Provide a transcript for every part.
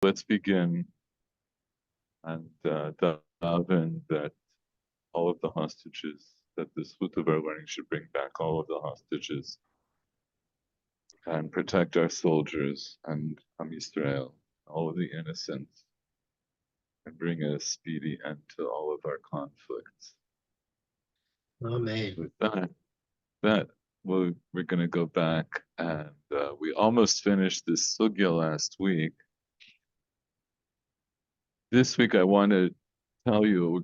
Let's begin and daven that all of the hostages, that this fruit of our learning should bring back all of the hostages and protect our soldiers and Am Yisrael, all of the innocents, and bring a speedy end to all of our conflicts. Amen. With that we're going to go back and we almost finished this sugya last week. This week I want to tell you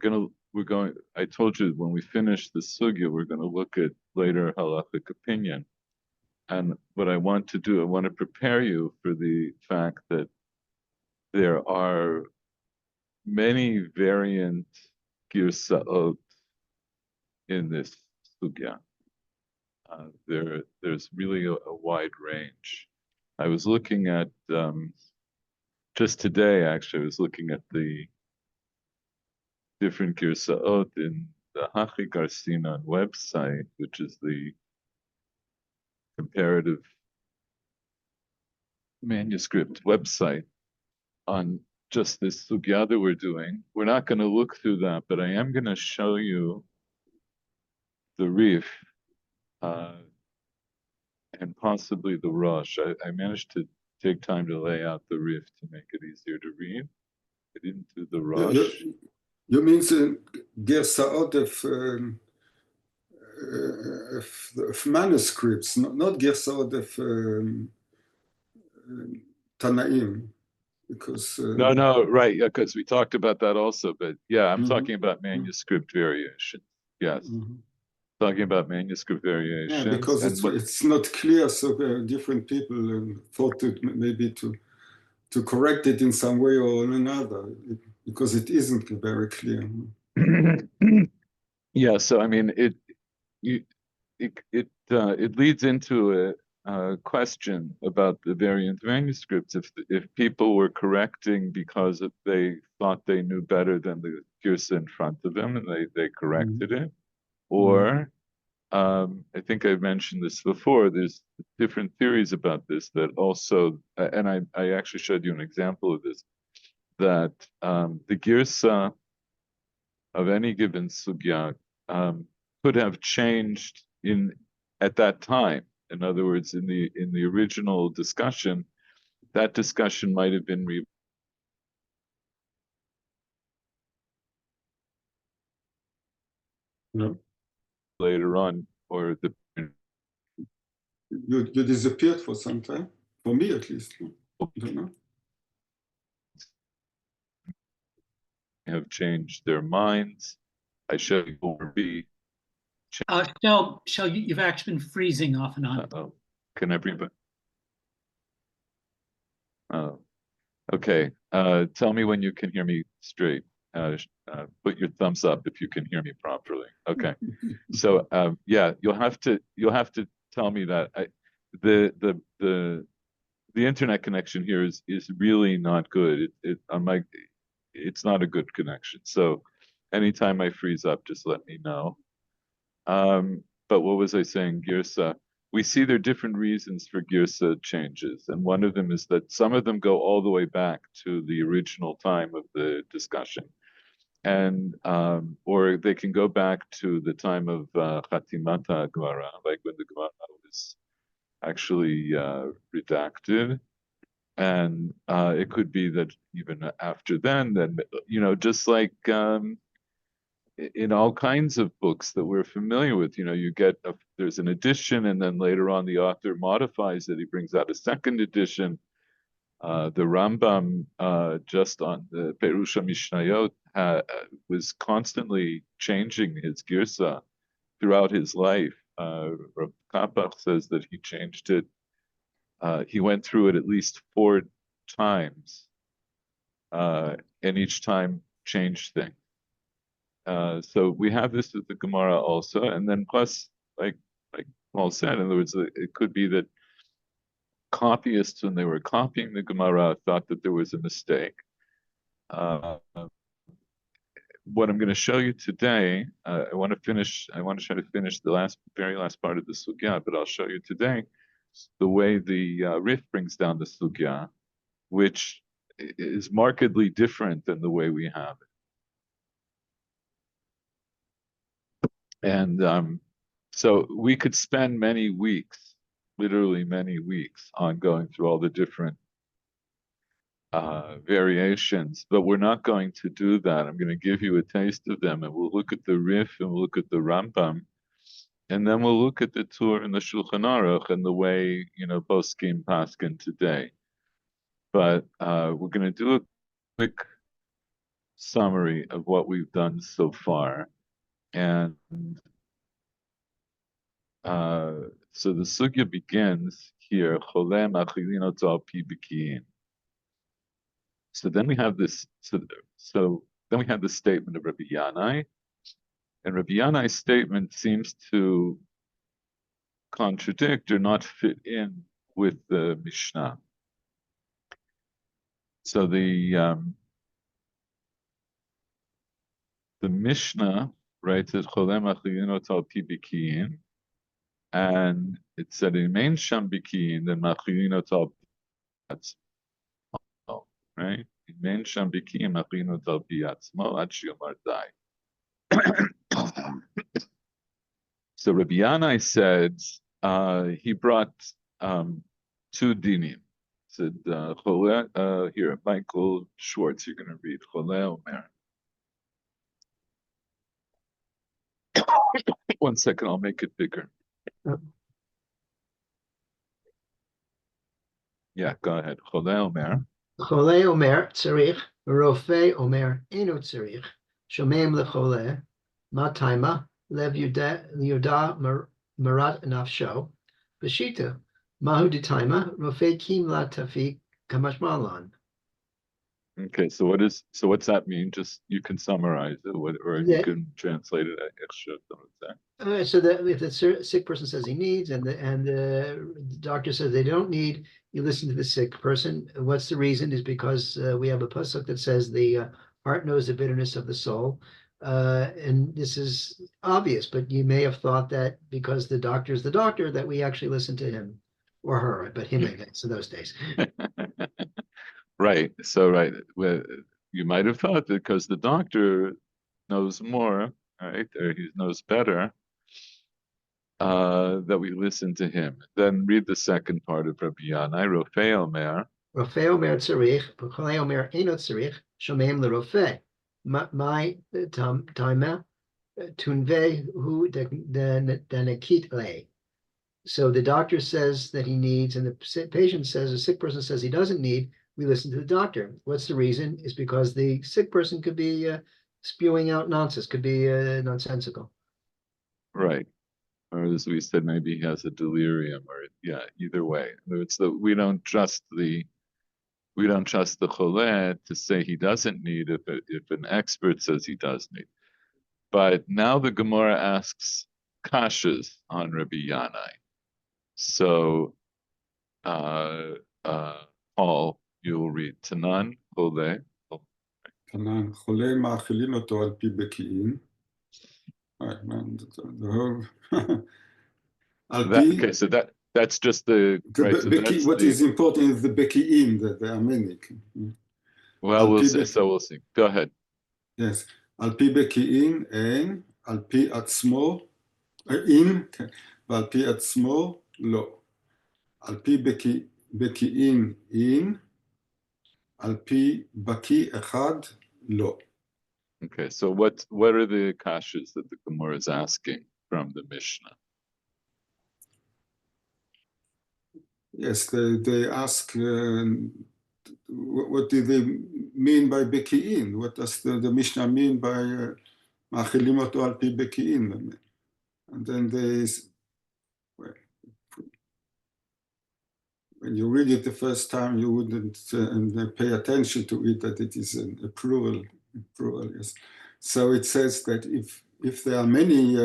I told you when we finish the sugya we're going to look at later halachic opinion. And what I want to do, I want to prepare you for the fact that there are many variant girsaot in this sugya. There's really a wide range. I was looking at just today, actually, I was looking at the different girsaot in the Hachi Garcinan website, which is the comparative manuscript website on just this sugya that we're doing. We're not going to look through that, but I am going to show you the Rif and possibly the Rosh. I managed to take time to lay out the Rif to make it easier to read. I didn't do the Rosh. You mean the Gersaot of manuscripts, not Gersaot of Tanaim, because no, right, yeah, because we talked about that also, but yeah, I'm talking about manuscript variation. Yes, talking about manuscript variation. Yeah, because it's not clear, so different people thought it maybe to correct it in some way or another, because it isn't very clear. Yeah, so I mean, it leads into a question about the variant manuscripts. If people were correcting because they thought they knew better than the girsa in front of them and they corrected it, or I think I've mentioned this before. There's different theories about this that also, and I actually showed you an example of this, that the girsa of any given sugya could have changed at that time. In other words, in the original discussion, that discussion might have been later on, or you disappeared for some time, for me at least. I don't know. Have changed their minds. I show you will be. Shel, you've actually been freezing off and on. Can everybody? Okay. Tell me when you can hear me straight. Put your thumbs up if you can hear me properly. Okay. So yeah, you'll have to tell me that the internet connection here is really not good. It's not a good connection. So anytime I freeze up, just let me know. But what was I saying? Girsa. We see there are different reasons for girsa changes, and one of them is that some of them go all the way back to the original time of the discussion, and or they can go back to the time of Chatimata Gemara, like when the Gemara was actually redacted, and it could be that even after then, just like in all kinds of books that we're familiar with, you get there's an edition, and then later on the author modifies it. He brings out a second edition. The Rambam, just on the Perusha Mishnayot, was constantly changing his girsa throughout his life. Rav Kapach says that he changed it. He went through it at least 4 times, and each time changed things. So we have this with the Gemara also, and then plus, like Paul said, in other words, it could be that copyists, when they were copying the Gemara, thought that there was a mistake. What I'm going to show you today, I want to try to finish the very last part of the sugya, but I'll show you today the way the Rif brings down the sugya, which is markedly different than the way we have it. And so we could spend many weeks, literally many weeks, on going through all the different variations, but we're not going to do that. I'm going to give you a taste of them, and we'll look at the Rif and we'll look at the Rambam, and then we'll look at the Tur and the Shulchan Aruch and the way, Poskim Paskin today. But we're going to do a quick summary of what we've done so far. And so the sugya begins here, Cholem Achilino Tal Pi B'kiyin. So then we have this. So then we have the statement of Rabbi Yanai, and Rabbi Yanai's statement seems to contradict or not fit in with the Mishnah. So the Mishnah writes that Cholem Achilino Tal Pi B'kiyin, and it said in main Sham B'kiyin then Achilino Tal Pi, right? Main Sham B'kiyin Achilino Tal Pi Atzmo Ad Sheyomar Dai. So Rabbi Yanai said he brought two dinim. Said here, Michael Schwartz, you're going to read Choleh Omer. One second, I'll make it bigger. Yeah, go ahead. Choleh Omer. חולה אומר צריך, רופא אומר אינו צריך, שומעים לחולה, מה תימה, לב יודע מרת נפשו, בשיטה, מהו דתימה, רופא קים לה תפיק כמשמע לן. Okay, so what's that mean? Just you can summarize it, or you can translate it. So that if the sick person says he needs, and the doctor says they don't need, you listen to the sick person. What's the reason? Is because we have a pasuk that says the heart knows the bitterness of the soul, and this is obvious. But you may have thought that because the doctor is the doctor that we actually listen to him or her, but him, I guess, in those days. Right. So, right. Well, you might have thought that because the doctor knows more, right, or he knows better, that we listen to him. Then read the second part of Rabbi Yanai, Rofei Omer. Rofei Omer tzarich, v'cholei Omer eino tzarich, shomeim l'rofei. My taima tunvei hu denekit le. So the doctor says that he needs, and the patient says, the sick person says he doesn't need, we listen to the doctor. What's the reason? Is because the sick person could be spewing out nonsense, could be nonsensical. Right. Or as we said, maybe he has a delirium, or yeah, either way. It's we don't trust the choleh to say he doesn't need if an expert says he does need. But now the Gemara asks kashas on Rabbi Yanai. So Paul, you will read Tanan Choleh. Tanan Choleh ma'achilin oto al pi beki'in. Right, man, the whole Okay, so that's just the right. So beki, what is important is the beki'in, the amenic. Well, we'll see. Go ahead. Yes, al pi beki'in and al pi atzmo in, ועל פי עצמו לא. על פי בקיאים in, על פי בקי אחד לא. Okay, so what are the kashas that the Gemara is asking from the Mishnah? Yes, they ask, what do they mean by beki'in? What does the Mishnah mean by מאכילים אותו על פי בקיאים? And then they, well, when you read it the first time, you wouldn't pay attention to it, that it is a plural, yes. So it says that if there are many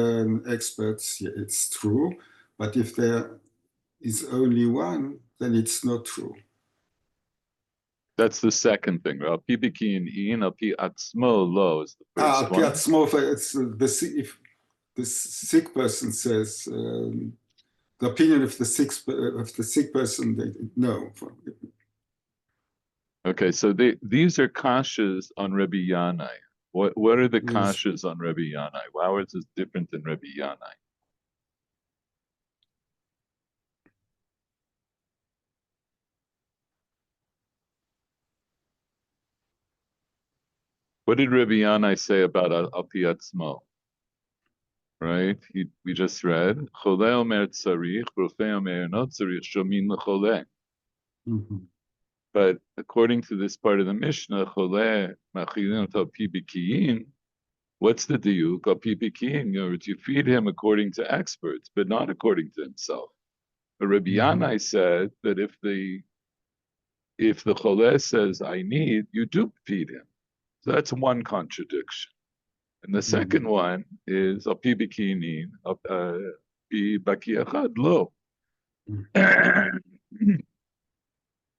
experts, yeah, it's true, but if there is only one, then it's not true. That's the second thing. Al pi beki'in in, al pi atzmo lo is the first one. Al pi atzmo, it's if the sick person says, the opinion of the sick person, no. Okay, so these are kashas on Rabbi Yanai. What are the Yes. kashas on Rabbi Yanai? How is this different than Rabbi Yanai? What did Rabbi Yanai say about Al Pi Atzmo? Right? We just read, Chole omer tzarich, Rofei omer no tzarich, shomin l'chole. Mhm. But according to this part of the Mishnah, Chole machilin Al Pi Bikiyin, what's the diuk? Al Pi Bikiyin, in other words, you feed him according to experts, but not according to himself. But Rabbi Yanai said that if the Chole says, I need, you do feed him. So that's one contradiction. And the second one is Al Pi Bikinin, Pi Baki Echad Lo.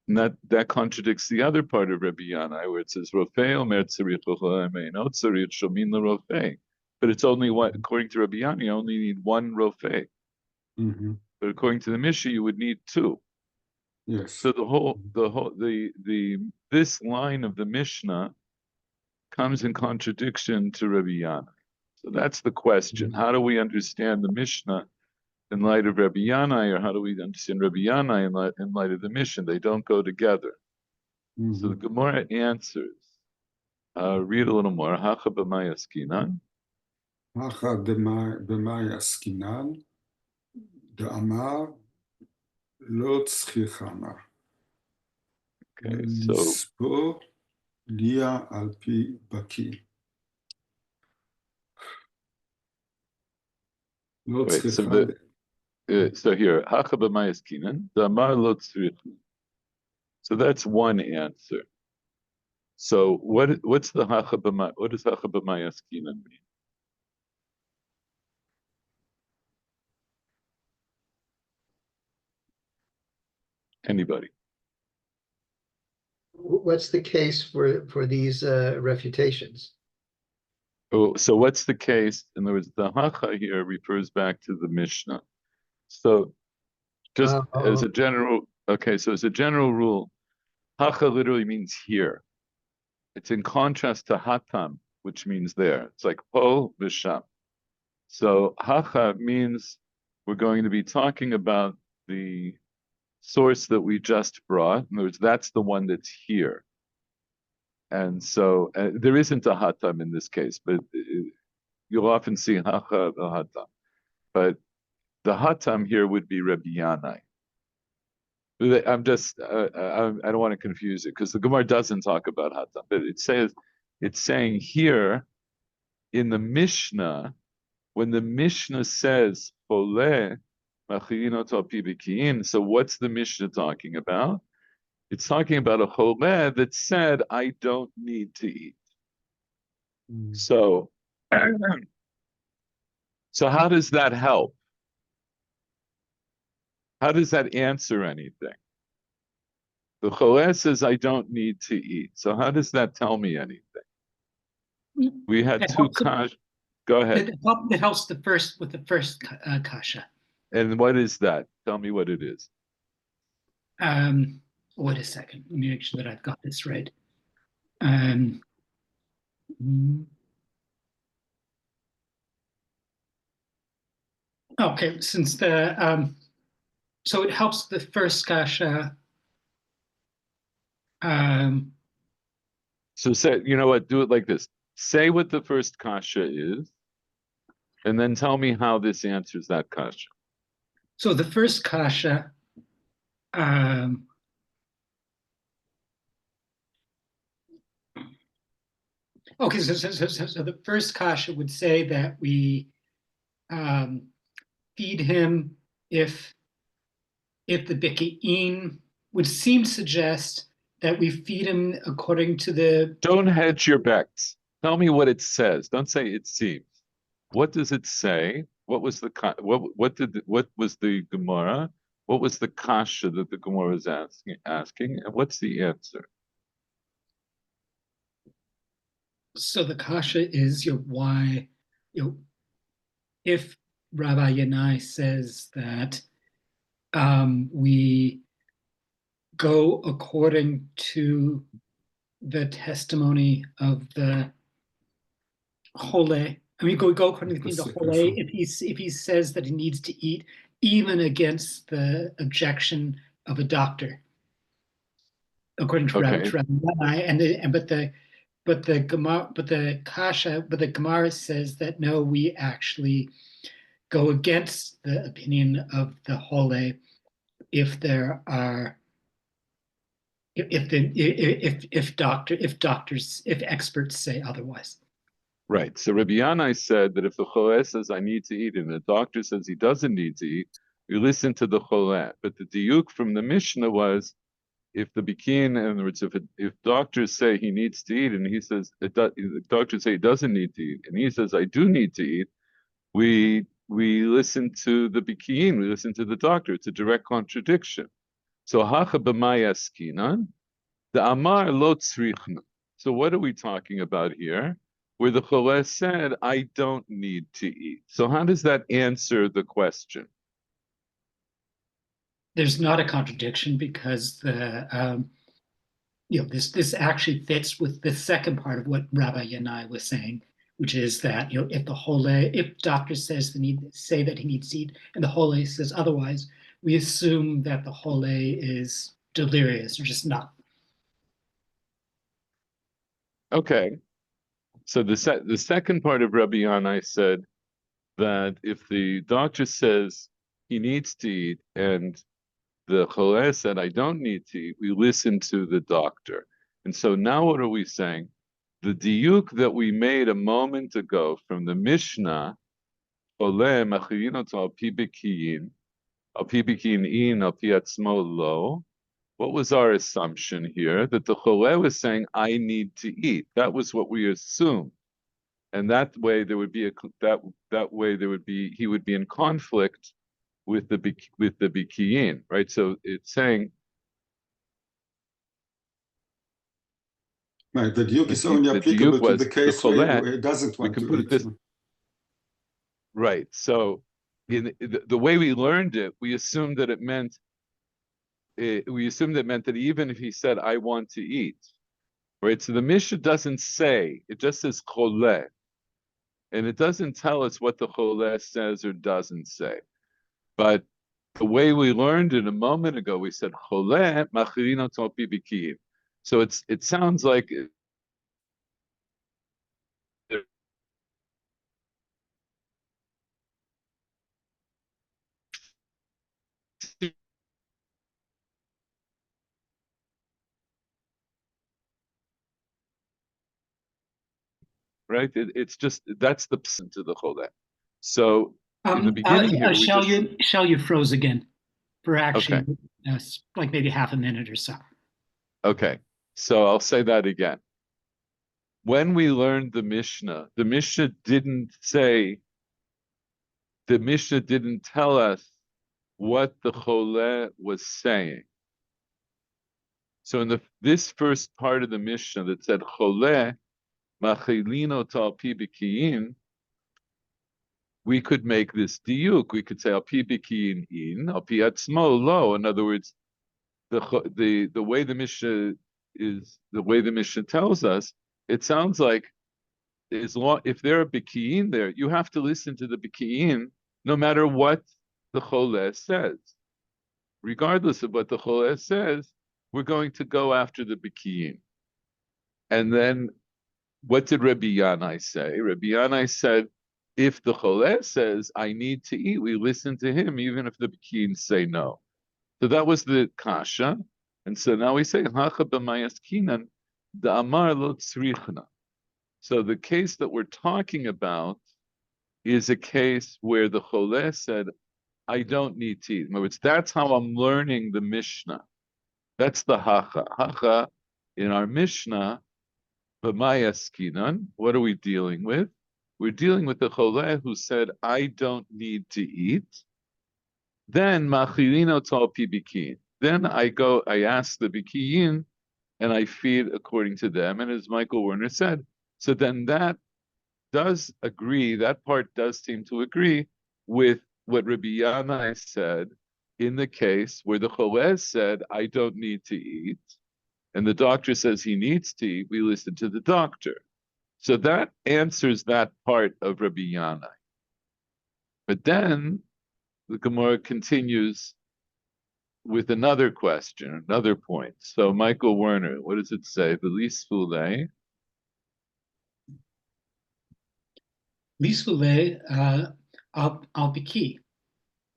And that contradicts the other part of Rabbi Yanai, where it says Rofei Omer Tzarich L'Cholein, no Tzarich Shomin L'Rofei. But it's only one, according to Rabbi Yanai, you only need one Rofei. Mhm. But according to the Mishnah, you would need two. Yes. So this line of the Mishnah comes in contradiction to Rabbi Yanai. So that's the question. How do we understand the Mishnah in light of Rabbi Yanai, or how do we understand Rabbi Yanai in light of the Mishnah? They don't go together. So the Gemara answers. Read a little more. Hacha b'may askinan. Hacha b'may askinan, דאמר לא צריכנה. Okay, so לספור ליה על פי בקיא. לא wait, צריכה. so here, Hacha b'may askinan, da'amar lo tzrichna. So that's one answer. So what's the Hacha b'may? What does Hacha b'may askinan mean? Anybody? What's the case for these refutations? Oh, so what's the case? In other words, the Hacha here refers back to the Mishnah. So just as a general, okay, so as a general rule, Hacha literally means here. It's in contrast to Hatam, which means there. It's like Po Visham. So Hacha means we're going to be talking about the source that we just brought. In other words, that's the one that's here. And so there isn't a Hatam in this case, but you'll often see Hacha the Hatam. But the Hatam here would be Rabbi Yanai. I'm just, I don't want to confuse it because the Gemara doesn't talk about Hatam, but it's saying here in the Mishnah, when the Mishnah says Chole, so what's the Mishnah talking about? It's talking about a Chole that said, I don't need to eat. So, so how does that help? How does that answer anything? The Chole says, I don't need to eat. So how does that tell me anything? We had two kasha. Go ahead. It helps with the first kasha. And what is that? Tell me what it is. Wait a second. Let me make sure that I've got this right. Okay, since so it helps the first kasha. So say, you know what? Do it like this. Say what the first kasha is, and then tell me how this answers that kasha. So the first kasha. Okay, so the first kasha would say that we feed him if the biki'in would seem to suggest that we feed him according to the. Don't hedge your bets. Tell me what it says. Don't say it seems. What does it say? What was the what was the Gemara? What was the kasha that the Gemara was asking, and what's the answer? So the kasha is why if Rabbi Yanai says that we go according to the testimony of the Hole. I mean, go according to the Hole if he says that he needs to eat, even against the objection of a doctor, according to Okay. Rabbi. But the Gemara says that no, we actually go against the opinion of the Hole if there are if experts say otherwise. Right. So Rabbi Yanai said that if the Choleh says I need to eat and the doctor says he doesn't need to eat, you listen to the Choleh. But the diuk from the Mishnah was if the bikin, in other words, if doctors say he needs to eat and he says the doctors say he doesn't need to eat and he says I do need to eat, we listen to the bikin, we listen to the doctor. It's a direct contradiction. So hacha b'mayaskinan, the amar lo tzrichna. So what are we talking about here? Where the Choleh said, I don't need to eat. So how does that answer the question? There's not a contradiction because this actually fits with the second part of what Rabbi Yanai was saying, which is that if doctor says say that he needs to eat and the Hole says otherwise, we assume that the Hole is delirious or just not. Okay. So the second part of Rabbi Yanai said that if the doctor says he needs to eat and the Choleh said I don't need to eat, we listen to the doctor. And so now what are we saying? The diuk that we made a moment ago from the Mishnah, Choleh machirino al pi bekiyin, al pi bekiyin in, al pi atzmo lo. What was our assumption here? That the Choleh was saying, I need to eat. That was what we assumed. And that way there would be he would be in conflict with the bikiyin, right? So it's saying right, the diuk is only applicable to the case where he doesn't want to eat. Right. So in the way we learned it, we assumed that it meant that even if he said, I want to eat, right? So the Mishnah doesn't say, it just says Choleh. And it doesn't tell us what the Choleh says or doesn't say. But the way we learned it a moment ago, we said Choleh machirino al pi bekiyin. So it sounds like right? It's just that's the psant to the Choleh. So in the beginning here, Shell, you froze again for actually okay. Like maybe half a minute or so. Okay, so I'll say that again. When we learned the Mishnah didn't tell us what the Choleh was saying. So in this first part of the Mishnah that said Choleh machilino tal pi bekiyin, we could make this diuk. We could say al pi bekiyin in, al pi atzmo lo. In other words, the way the Mishnah tells us, it sounds like if there are bikiyin there, you have to listen to the bikiyin no matter what the Choleh says. Regardless of what the Choleh says, we're going to go after the bikiyin. And then what did Rabbi Yanai say? Rabbi Yanai said, if the Choleh says, I need to eat, we listen to him, even if the bikiyin say no. So that was the kasha. And so now we say, Hacha b'mayaskinan, the amar lo tzrichna. So the case that we're talking about is a case where the Choleh said, I don't need to eat. In other words, that's how I'm learning the Mishnah. That's the Hacha. Hacha, in our Mishnah, b'mayaskinan, what are we dealing with? We're dealing with the Choleh who said, I don't need to eat. Then machilino tal pi bikiyin. Then I ask the bikiyin, and I feed according to them. And as Michael Werner said, so then that part does seem to agree with what Rabbi Yanai said, in the case where the Choleh said, I don't need to eat, and the doctor says he needs to eat, we listen to the doctor. So that answers that part of Rabbi Yanai. But then the Gemara continues with another question, another point. So Michael Werner, what does it say? V'lisfulei. Lisfule al biki.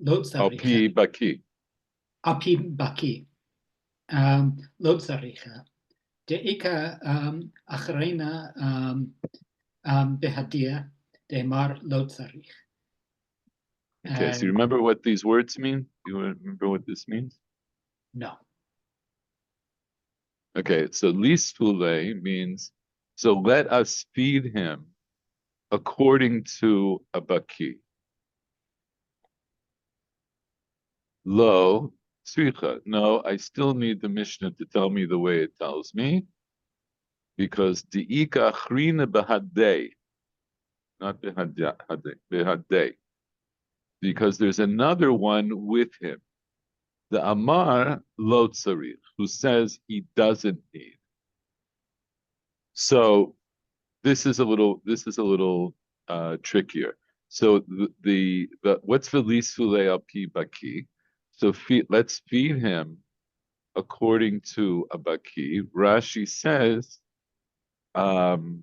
Lo Al tzaricha. pi baki. Al pi baki. Lo tzaricha. De'ika acharena behadia de'mar lo tzarich. Okay, so you remember what these words mean? You remember what this means? No. Okay, so lisfulei means, so let us feed him according to a baki. Lo tzricha. No, I still need the Mishnah to tell me the way it tells me, because di'ika achrina behadei, not behadei, because there's another one with him, the Amar lo tzarich, who says he doesn't need. So this is a little trickier. So the what's v'lisfulei al pi baki? So let's feed him according to a baki. Rashi says, Daha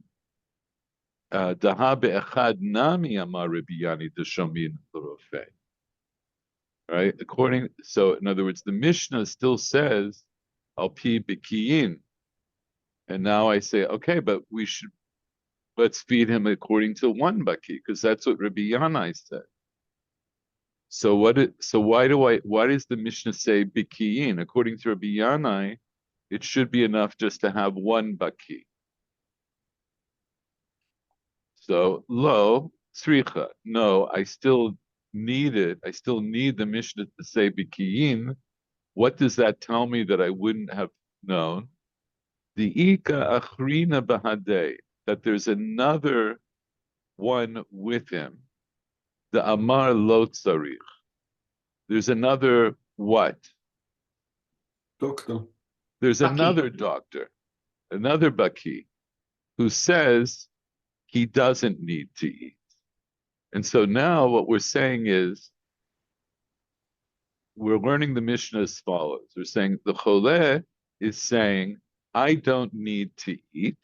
be'echad nami amar Rabbi Yani d'shomin l'rofei. Right? So in other words, the Mishnah still says al pi b'kiyin, and now I say, okay, but let's feed him according to one baki, because that's what Rabbi Yanai said. So why does the Mishnah say bikiyin? According to Rabbi Yanai, it should be enough just to have one baki. So lo tzricha. No, I still need it. I still need the Mishnah to say bikiyin. What does that tell me that I wouldn't have known? The ika achrina bahadei, that there's another one with him. The amar lo tzarich. There's another what? Doctor. There's Baki. another doctor, another baki, who says he doesn't need to eat. And so now what we're saying is, we're learning the Mishnah as follows. We're saying the Choleh is saying, I don't need to eat.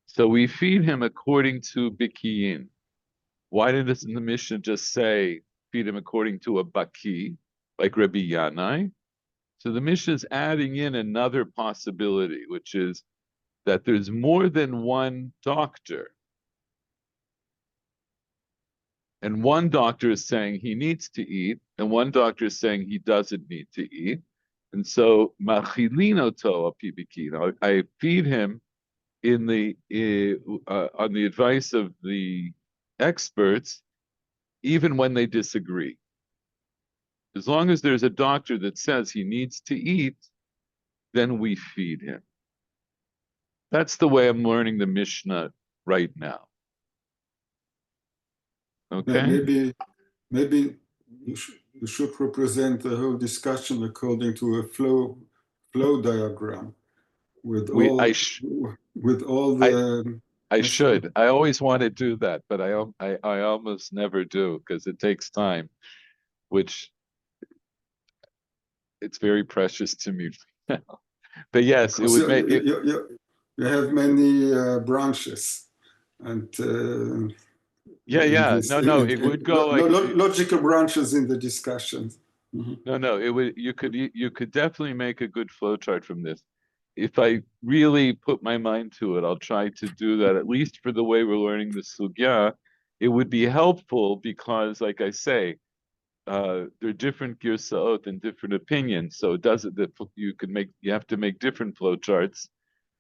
So we feed him according to bikiyin. Why doesn't the Mishnah just say, feed him according to a baki, like Rabbi Yanai? So the Mishnah is adding in another possibility, which is that there's more than one doctor. And one doctor is saying he needs to eat, and one doctor is saying he doesn't need to eat. And so, machilino to apibikino, I feed him on the advice of the experts, even when they disagree. As long as there's a doctor that says he needs to eat, then we feed him. That's the way I'm learning the Mishnah right now. Okay? Maybe you should represent the whole discussion according to a flow diagram with all the. I should. I always want to do that, but I almost never do because it takes time, which it's very precious to me. But yes, it would make it. You have many branches, and it would go like logical branches in the discussions. Mm-hmm. No, it would. You could definitely make a good flowchart from this. If I really put my mind to it, I'll try to do that, at least for the way we're learning the sugya. It would be helpful because, like I say, there are different girsaot and different opinions. So it doesn't that you have to make different flowcharts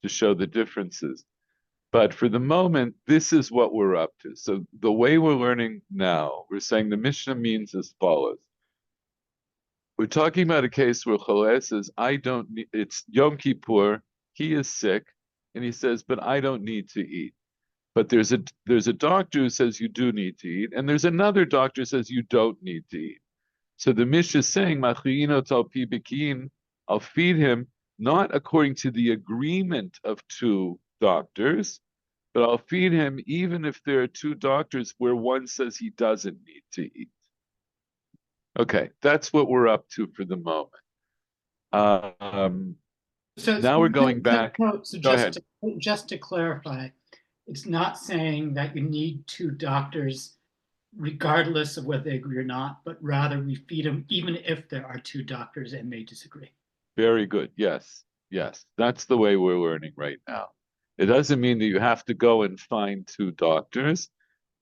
to show the differences. But for the moment, this is what we're up to. So the way we're learning now, we're saying the Mishnah means as follows. We're talking about a case where Choleh says, I don't need, it's Yom Kippur, he is sick, and he says, but I don't need to eat. But there's a doctor who says you do need to eat, and there's another doctor who says you don't need to eat. So the Mishnah is saying, "Machriino talpi bekin," I'll feed him not according to the agreement of two doctors, but I'll feed him even if there are two doctors where one says he doesn't need to eat. Okay, that's what we're up to for the moment. Now we're going back. So Go ahead. just to clarify, it's not saying that you need two doctors regardless of whether they agree or not, but rather we feed them even if there are two doctors and they disagree. Very good. Yes, yes. That's the way we're learning right now. It doesn't mean that you have to go and find two doctors.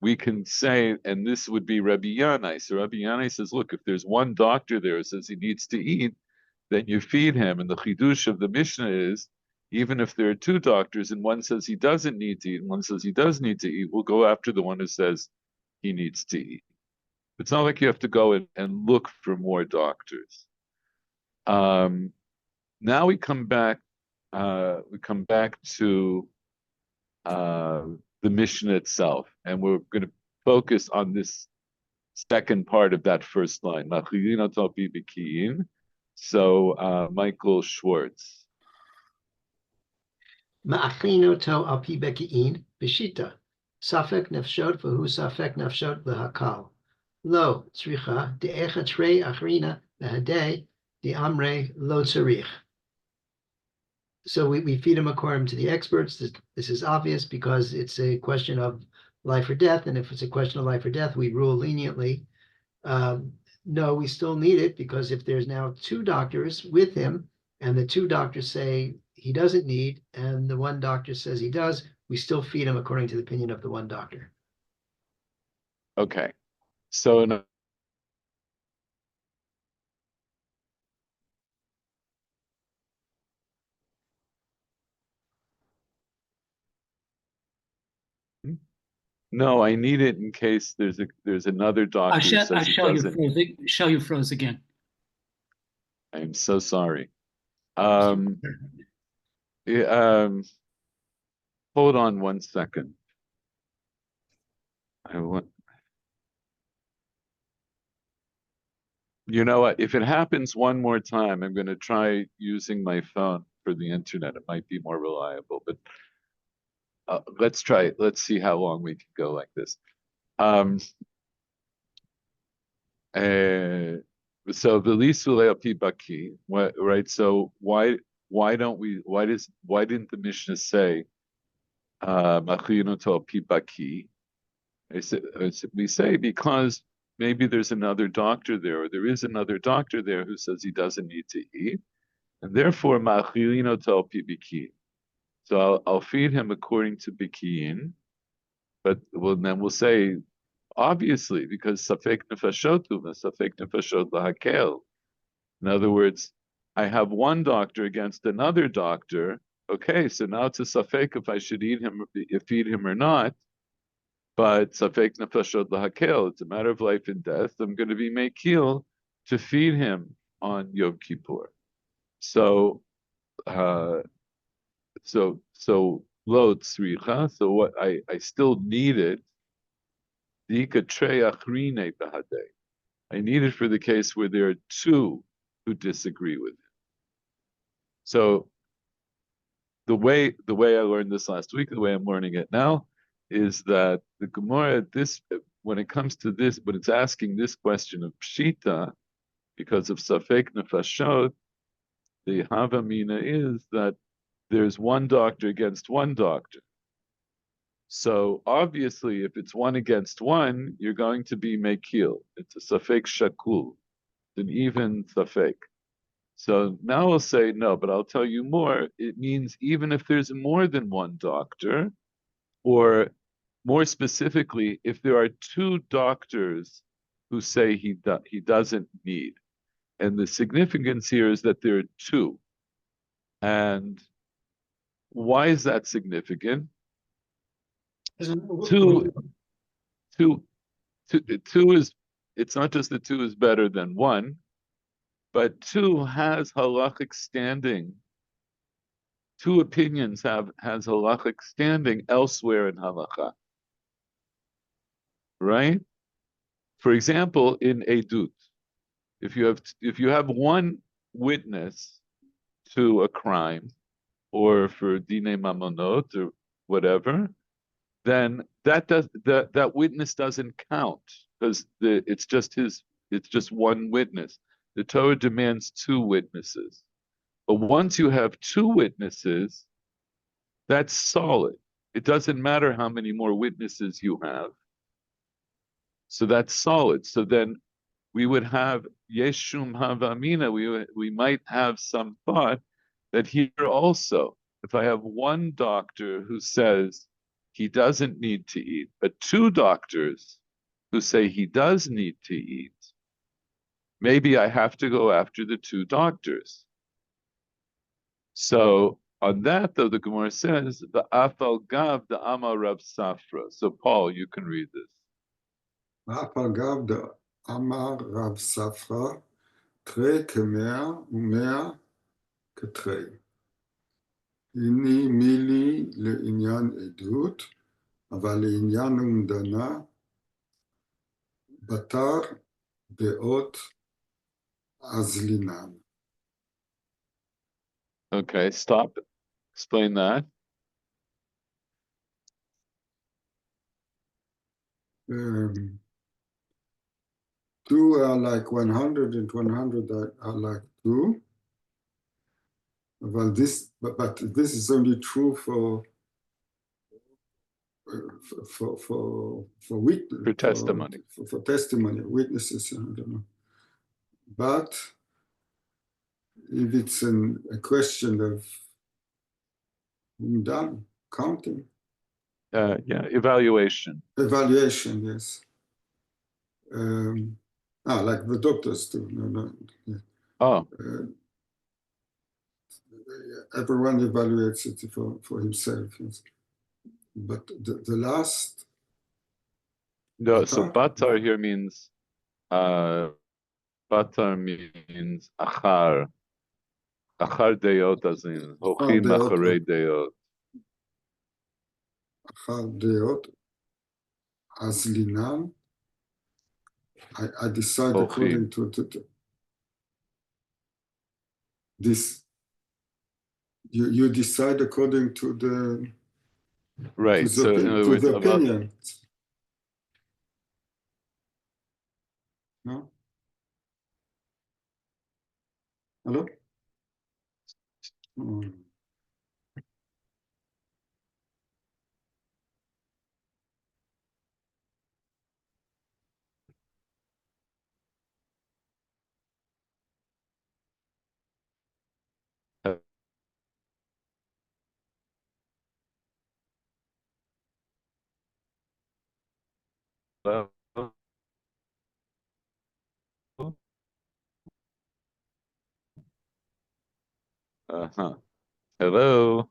We can say, and this would be Rabbi Yanai. So Rabbi Yanai says, look, if there's one doctor there who says he needs to eat, then you feed him. And the chidush of the Mishnah is, even if there are two doctors and one says he doesn't need to eat and one says he does need to eat, we'll go after the one who says he needs to eat. It's not like you have to go and look for more doctors. Now we come back to the Mishnah itself, and we're going to focus on this second part of that first line. So, Michael Schwartz. Ma'achino to al pi beki'in b'shita. Safek nefshot v'hu safek nefshot l'hakal. Lo tzricha de'echa trei achrina v'hadei de'amre lo tzarich. So we feed them according to the experts. This is obvious because it's a question of life or death. And if it's a question of life or death, we rule leniently. No, we still need it because if there's now two doctors with him and the two doctors say he doesn't need and the one doctor says he does, we still feed him according to the opinion of the one doctor. Okay. So no, I need it in case there's another doctor who says he doesn't. You froze again. I'm so sorry. Um, hold on 1 second. You know what? If it happens one more time, I'm going to try using my phone for the internet. It might be more reliable, but let's try it. Let's see how long we can go like this. So the lisulei baki, right? So why didn't the Mishnah say machino to baki? We say because maybe there's another doctor there, or there is another doctor there who says he doesn't need to eat, and therefore machilino to biki. So I'll feed him according to bikiin, but then we'll say obviously because safek nefashot uva safek nefashot lahakel. In other words, I have one doctor against another doctor. Okay, so now it's a safek if I should feed him or not. But safek nefashot lahakel, it's a matter of life and death. I'm going to be mekil to feed him on Yom Kippur. So lo tzricha. So what I still need it. I need it for the case where there are two who disagree with him. So the way I learned this last week, the way I'm learning it now, is that the Gemara when it comes to this, when it's asking this question of Pshita, because of Safek Nefashot, the Havamina is that there's one doctor against one doctor. So obviously, if it's one against one, you're going to be mekil. It's a safek shakul, an even safek. So now I'll say no, but I'll tell you more. It means even if there's more than one doctor, or more specifically, if there are two doctors who say he doesn't need, and the significance here is that there are two. And why is that significant? Two is, it's not just that two is better than one, but two has halachic standing. Two opinions has halachic standing elsewhere in halacha. Right? For example, in edut. if you have one witness to a crime or for dine mamonot or whatever, then that witness doesn't count because it's just one witness. The Torah demands two witnesses. But once you have two witnesses, that's solid. It doesn't matter how many more witnesses you have. So that's solid. So then we would have Yeshum Havamina, we might have some thought that here also, if I have one doctor who says he doesn't need to eat, but two doctors who say he does need to eat, maybe I have to go after the two doctors. So on that, though, the Gemara says, the Afal Gav, the Amar Rav Safra. So Paul, you can read this. Gav the Amar Rav Safra, Tre kemea umea ketrei. Ini mili לעניין עדות, אבל לעניין אומדנה, בתר דעות אזלינן. Okay, stop. Explain that. Two are like 100 and 100 are like two. Well, but this is only true for testimony. For testimony, witnesses, I don't know. But if it's a question of done, counting. Evaluation. Evaluation, yes. Like the doctors do. No. Yeah. Oh. Everyone evaluates it for himself. Yes. But the last. No, so batar here means batar means achar. Achar deot as in hochin acharei deot. Achar deot as linan. I decide according to this. You decide according to the right. So in other words, the opinion. No. Hello. Uh-huh. Hello.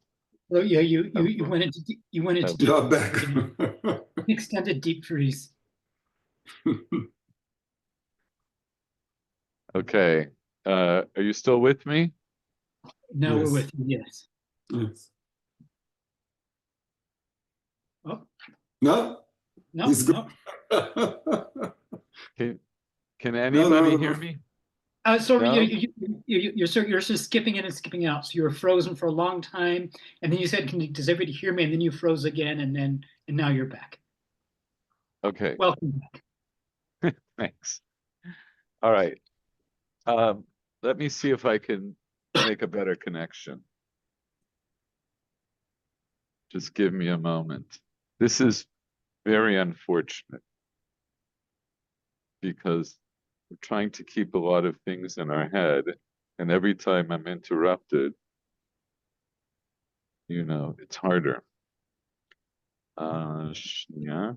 So yeah, you went into deep You're back. extended deep freeze. Okay. Are you still with me? Now Yes. we're with you, yes. Yes. Oh. No. No, He's good. no. Can anybody no. hear me? So No? you're just skipping in and skipping out. So you were frozen for a long time, and then you said, "Does everybody hear me?" And then you froze again, and now you're back. Okay. Welcome back. Thanks. All right. Let me see if I can make a better connection. Just give me a moment. This is very unfortunate because we're trying to keep a lot of things in our head, and every time I'm interrupted, it's harder. Yeah.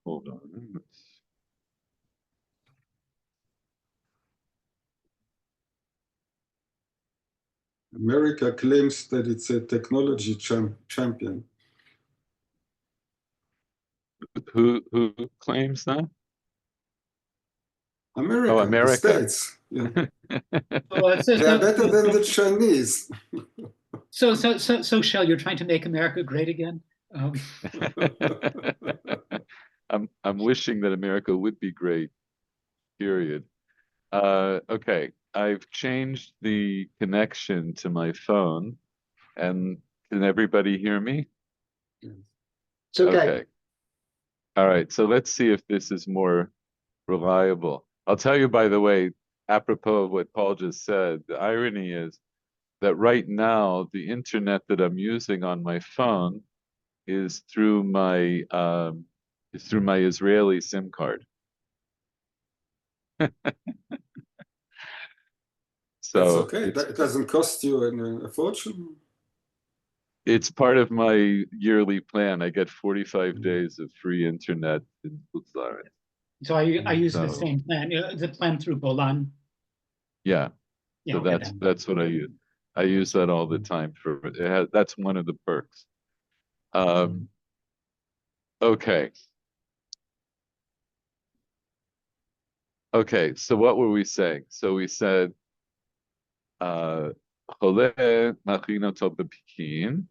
Hold on. America claims that it's a technology champion. Who claims that? America, the America. States. Yeah. Well, They are better than the Chinese. so Shell, you're trying to make America great again? I'm wishing that America would be great, period. Okay, I've changed the connection to my phone, and can everybody hear me? It's okay. Okay. All right, so let's see if this is more reliable. I'll tell you, by the way, apropos of what Paul just said, the irony is that right now, the internet that I'm using on my phone is through my Israeli SIM card. That's So okay. It doesn't cost you a fortune. it's part of my yearly plan. I get 45 days of free internet in Bukhara. So I use the So same plan, the plan through Golan. yeah, Yeah, so okay, that's what I use. I use that all the time for it. That's one of the perks. Okay. Okay, so what were we saying? So we said Chole machino to b'pikin.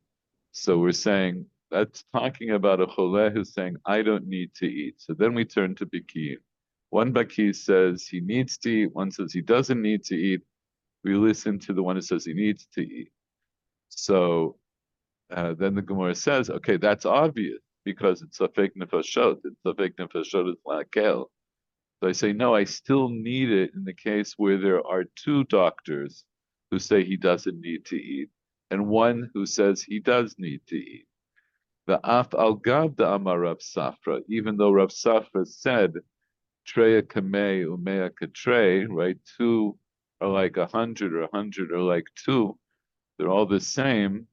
So we're saying that's talking about a chole who's saying, I don't need to eat. So then we turn to bikin. One baki says he needs to eat, one says he doesn't need to eat. We listen to the one who says he needs to eat. So then the Gemara says, okay, that's obvious because it's a fake nefashot. It's a fake nefashot is lakel. So I say, no, I still need it in the case where there are two doctors who say he doesn't need to eat, and one who says he does need to eat. The af al gav the amar Rav Safra, even though Rav Safra said, treya kamei umea katre, right? Two are like 100 or 100 are like two. They're all the same.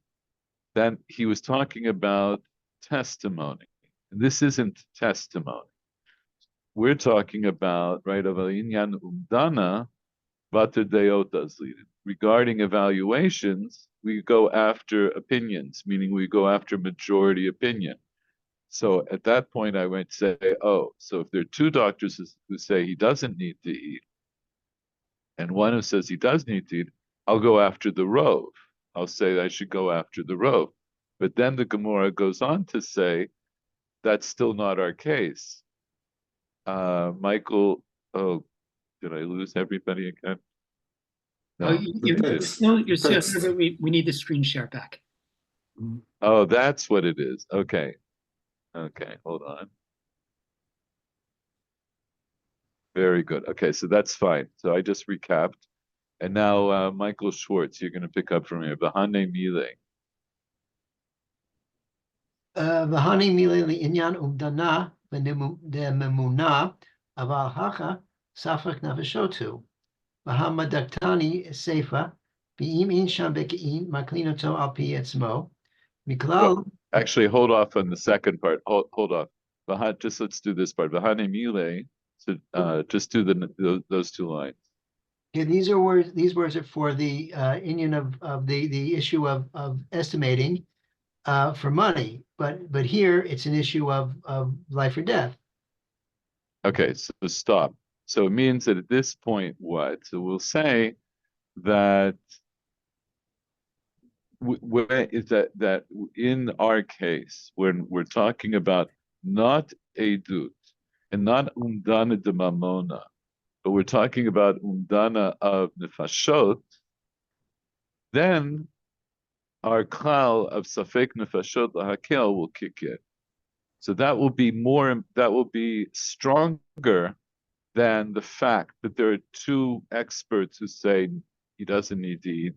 Then he was talking about testimony. And this isn't testimony. We're talking about, right, of inyan umdana, vater deotas leading. Regarding evaluations, we go after opinions, meaning we go after majority opinion. So at that point, I might say, oh, so if there are two doctors who say he doesn't need to eat, and one who says he does need to eat, I'll go after the rove. I'll say I should go after the rove. But then the Gemara goes on to say, that's still not our case. Michael, oh, did I lose everybody again? Oh, No. you're still here, but we need the screen share back. Oh, that's what it is. Okay. Okay, hold on. Very good. Okay, so that's fine. So I just recapped. And now, Michael Schwartz, you're going to pick up from here. Bahane Mile. V'hani mile li'inyan umdana v'nememuna aval hacha safrak nefeshotu. V'hamadaktani seifa v'im in sham bekein maklinoto al pi etzmo. Miklal. Actually, hold off on the second part. Hold off. Just let's do this part. Bahane Mile. So just do those two lines. Yeah, these are words. These words are for the Indian of the issue of estimating for money, but here it's an issue of life or death. Okay, so stop. So it means that at this point, what? So we'll say that that in our case, when we're talking about not edut and not umdana de mamona, but we're talking about umdana of nefashot, then our klal of safek nefashot lahakel will kick in. So that will be stronger than the fact that there are two experts who say he doesn't need to eat,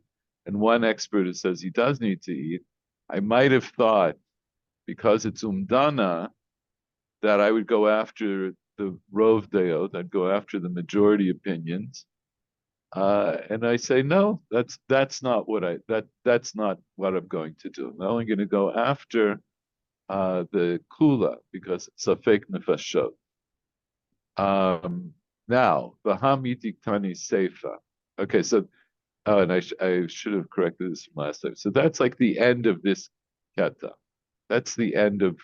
and one expert who says he does need to eat. I might have thought, because it's umdana, that I would go after the rov deot, I'd go after the majority opinions. And I say, no, that's not what I'm going to do. I'm only going to go after the kula because it's a fake nefashot. Now, Bahamitik Tani Seifa. Okay, so and I should have corrected this from last time. So that's like the end of this kata. That's the end of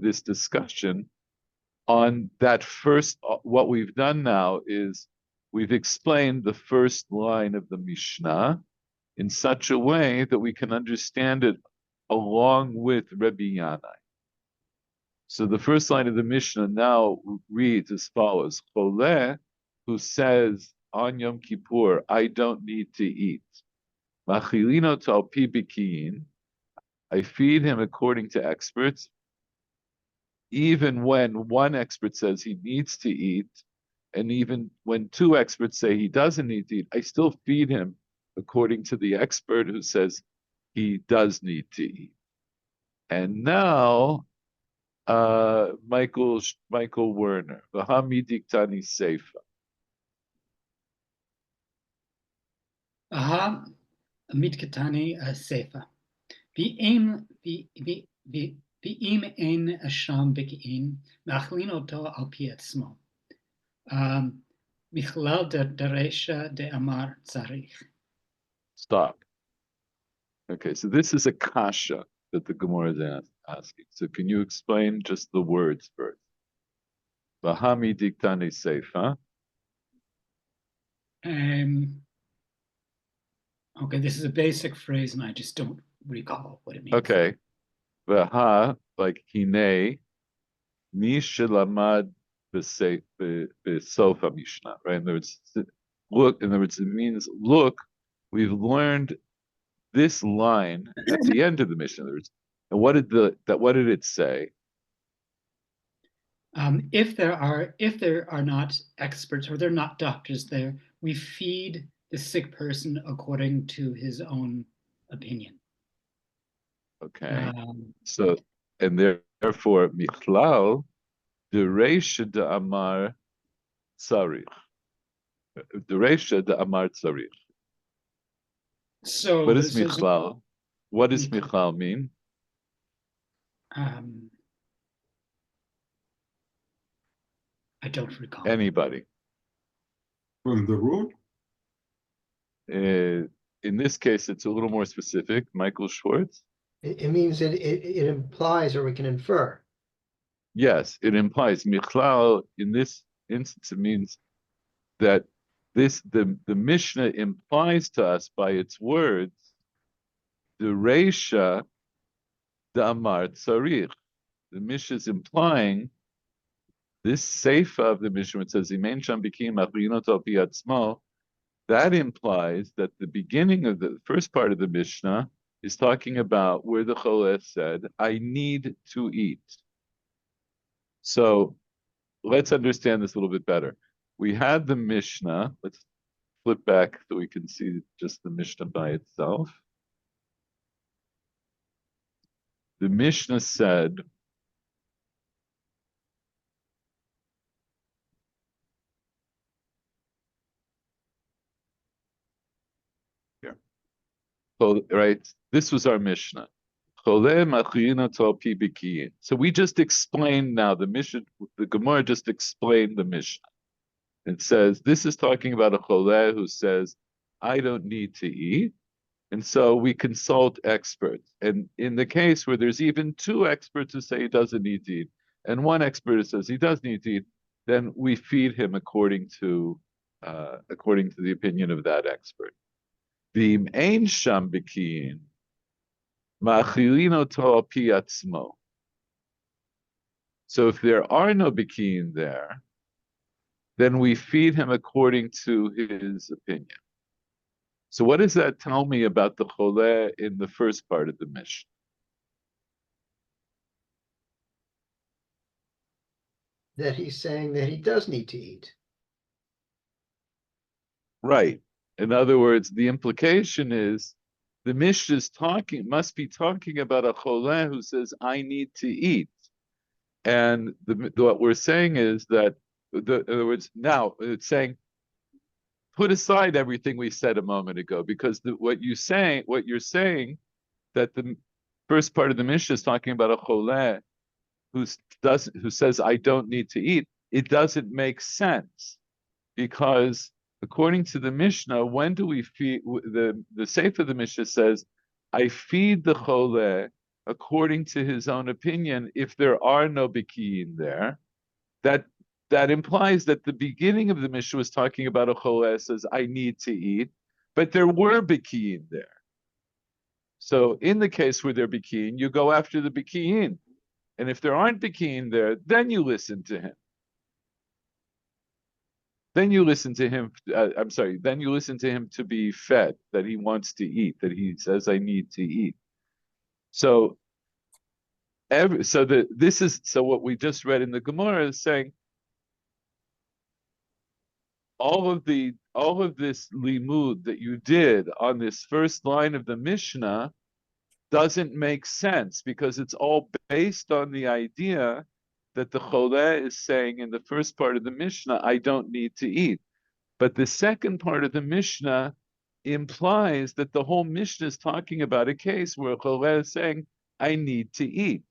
this discussion on that first. What we've done now is we've explained the first line of the Mishnah in such a way that we can understand it along with Rebbe Yanai. So the first line of the Mishnah now reads as follows: Choleh, who says on Yom Kippur, I don't need to eat. Machilino tal pi bikiyin, I feed him according to experts, even when one expert says he needs to eat, and even when two experts say he doesn't need to eat, I still feed him according to the expert who says he does need to eat. And now, Michael Werner, V'hami diktani seifa. Aha, mitkatani sefa. V'im ein asham b'ki'in, machlin oto al pi etzmo. Michlal deresha de amar tzarich. Stop. Okay, so this is a kasha that the Gemara is asking. So can you explain just the words first? V'hami diktani seifa. Okay, this is a basic phrase, and I just don't recall what it means. Okay. V'ha, like hine, mi shelamad b'sofa mishnah, right? In other words, look, in other words, it means, look, we've learned this line at the end of the Mishnah. In other words, and what did it say? If there are not experts or there are not doctors there, we feed the sick person according to his own opinion. Okay. So, and therefore, Michlal, the Reisha de Amar Tzarich. The Reisha de Amar Tzarich. So what is Michlal? What does Michlal mean? I don't recall. Anybody. From the rule? In this case, it's a little more specific. Michael Schwartz? It means that it implies, or we can infer. Yes, it implies. Michlal, in this instance, it means that the Mishnah implies to us by its words, the Reisha, the Amar Tzarich. The Mishnah is implying this Seifa of the Mishnah, which says, Imen Sham Bikim Achinot Al Pi Atzmo, that implies that the beginning of the first part of the Mishnah is talking about where the Choleh said, I need to eat. So let's understand this a little bit better. We had the Mishnah. Let's flip back so we can see just the Mishnah by itself. The Mishnah said, here. So, right, this was our Mishnah. So we just explained now the Mishnah, the Gemara just explained the Mishnah. It says, this is talking about a choleh who says, I don't need to eat. And so we consult experts. And in the case where there's even two experts who say he doesn't need to eat, and one expert who says he does need to eat, then we feed him according to the opinion of that expert. V'im ein sham bikiyin, ma'achilino to pi atzmo. So if there are no bikiyin there, then we feed him according to his opinion. So what does that tell me about the choleh in the first part of the Mishnah? That he's saying that he does need to eat. Right. In other words, the implication is the Mishnah must be talking about a choleh who says, I need to eat. And what we're saying is that, in other words, now it's saying, put aside everything we said a moment ago, because what you're saying that the first part of the Mishnah is talking about a choleh who says, I don't need to eat. It doesn't make sense, because according to the Mishnah, when do we feed, the Sefer of the Mishnah says, I feed the choleh according to his own opinion if there are no bikiyin there. That that implies that the beginning of the Mishnah was talking about a cholah says, I need to eat, but there were bikiyin there. So in the case where there bikiyin, you go after the bikiyin. And if there aren't bikiyin there, then you listen to him. Then you listen to him, then you listen to him to be fed, that he wants to eat, that he says, I need to eat. So what we just read in the Gemara is saying, all of this limud that you did on this first line of the Mishnah doesn't make sense because it's all based on the idea that the Choleh is saying in the first part of the Mishnah, I don't need to eat. But the second part of the Mishnah implies that the whole Mishnah is talking about a case where a Choleh is saying, I need to eat.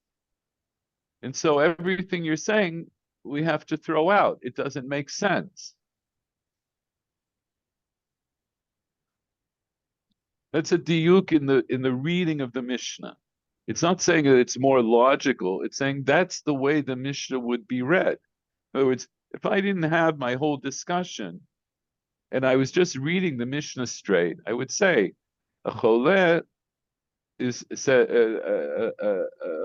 And so everything you're saying, we have to throw out. It doesn't make sense. That's a diuk in the reading of the Mishnah. It's not saying that it's more logical. It's saying that's the way the Mishnah would be read. In other words, if I didn't have my whole discussion and I was just reading the Mishnah straight, I would say a choleh is a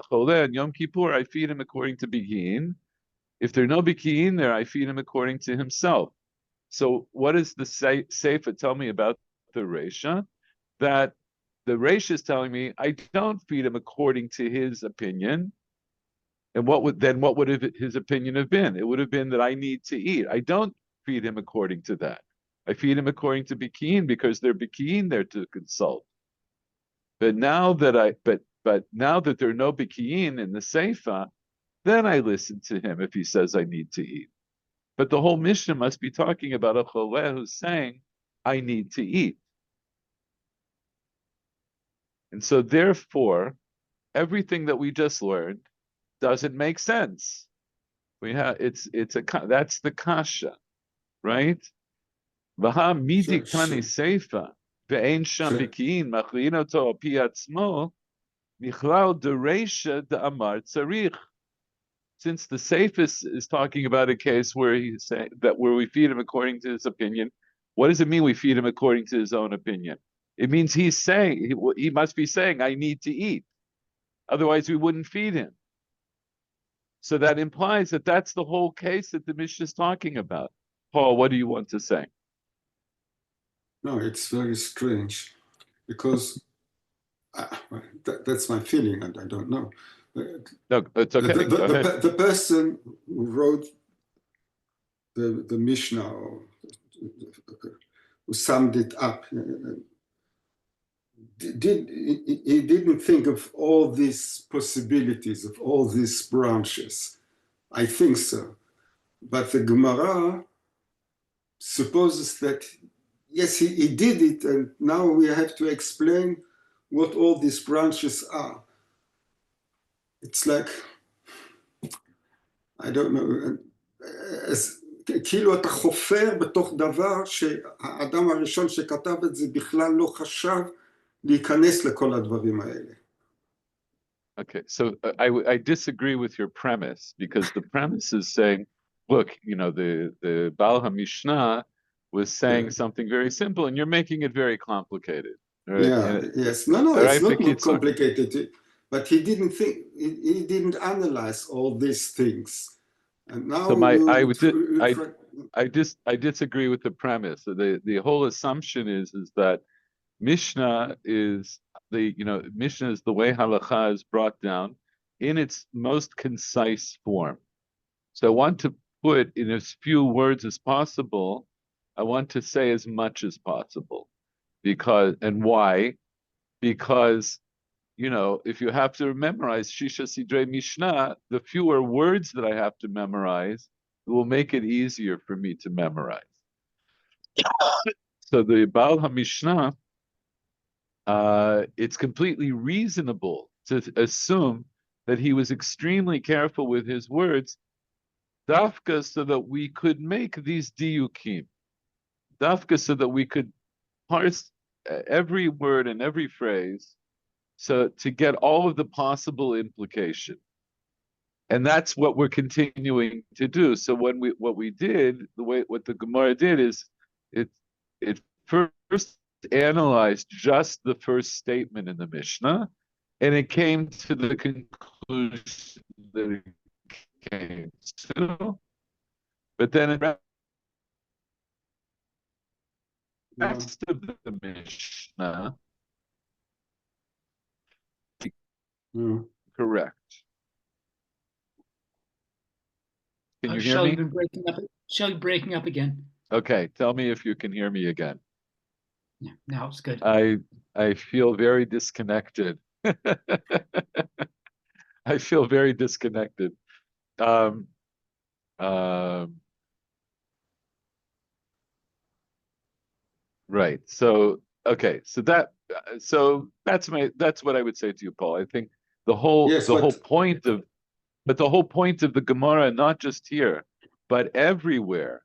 choleh and Yom Kippur. I feed him according to bikiyin. If there are no bikiyin there, I feed him according to himself. So what does the Seifa tell me about the Reisha? That the Reish is telling me I don't feed him according to his opinion. And what would his opinion have been? It would have been that I need to eat. I don't feed him according to that. I feed him according to bikiyin because they're bikiyin there to consult. But now that now that there are no bikiyin in the Seifa, then I listen to him if he says I need to eat. But the whole Mishnah must be talking about a choleh who's saying I need to eat. And so therefore, everything that we just learned doesn't make sense. That's the kasha, right? Vaha midik tani seifa ve'ein sham bikiyin machlin oto pi atzmo nichlal dereisha de'amar tzarich. Since the seifa is talking about a case where he's saying that where we feed him according to his opinion, what does it mean we feed him according to his own opinion? It means he's saying, he must be saying, I need to eat. Otherwise, we wouldn't feed him. So that implies that that's the whole case that the Mishnah is talking about. Paul, what do you want to say? No, it's very strange because that's my feeling, and I don't know. No, it's okay. Go ahead. The person who wrote the Mishnah, or who summed it up, he didn't think of all these possibilities, of all these branches. I think so. But the Gemara supposes that, yes, he did it, and now we have to explain what all these branches are. It's like, I don't know, כאילו אתה חופר בתוך דבר שהאדם הראשון שכתב את זה בכלל לא חשב להיכנס לכל הדברים האלה. Okay, so I disagree with your premise because the premise is saying, look, the Baal HaMishnah was saying something very simple and you're making it very complicated. Right? Yeah, yes. No, it's not more complicated. But he didn't think, he didn't analyze all these things. And now so I disagree with the premise. The whole assumption is that Mishnah is Mishnah is the way halacha is brought down in its most concise form. So I want to put in as few words as possible. I want to say as much as possible. Why? Because if you have to memorize Shisha Sidrei Mishnah, the fewer words that I have to memorize, it will make it easier for me to memorize. So the Baal HaMishnah, it's completely reasonable to assume that he was extremely careful with his words, dafka, so that we could make these diukim, dafka, so that we could parse every word and every phrase, so to get all of the possible implication. And that's what we're continuing to do. So what we did, what the Gemara did is it first analyzed just the first statement in the Mishnah, and it came to the conclusion that it came to. But then the rest of the Mishnah, correct. Can you hear Shelley, me? been breaking up. Shelley, breaking up again. Okay, tell me if you can hear me again. Yeah, now it's good. I feel very disconnected. I feel very disconnected. Um, um, right. So okay. So that's what I would say to you, Paul. I think Yes, the whole but point of the whole point of the Gemara, not just here, but everywhere,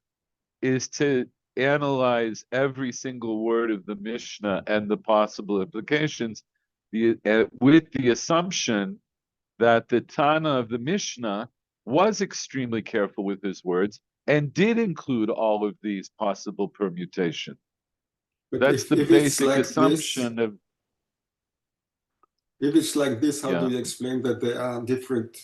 is to analyze every single word of the Mishnah and the possible implications, with the assumption that the Tana of the Mishnah was extremely careful with his words and did include all of these possible permutations. but That's the if it's basic like this, assumption of, if it's like this, how yeah. do you explain that there are different?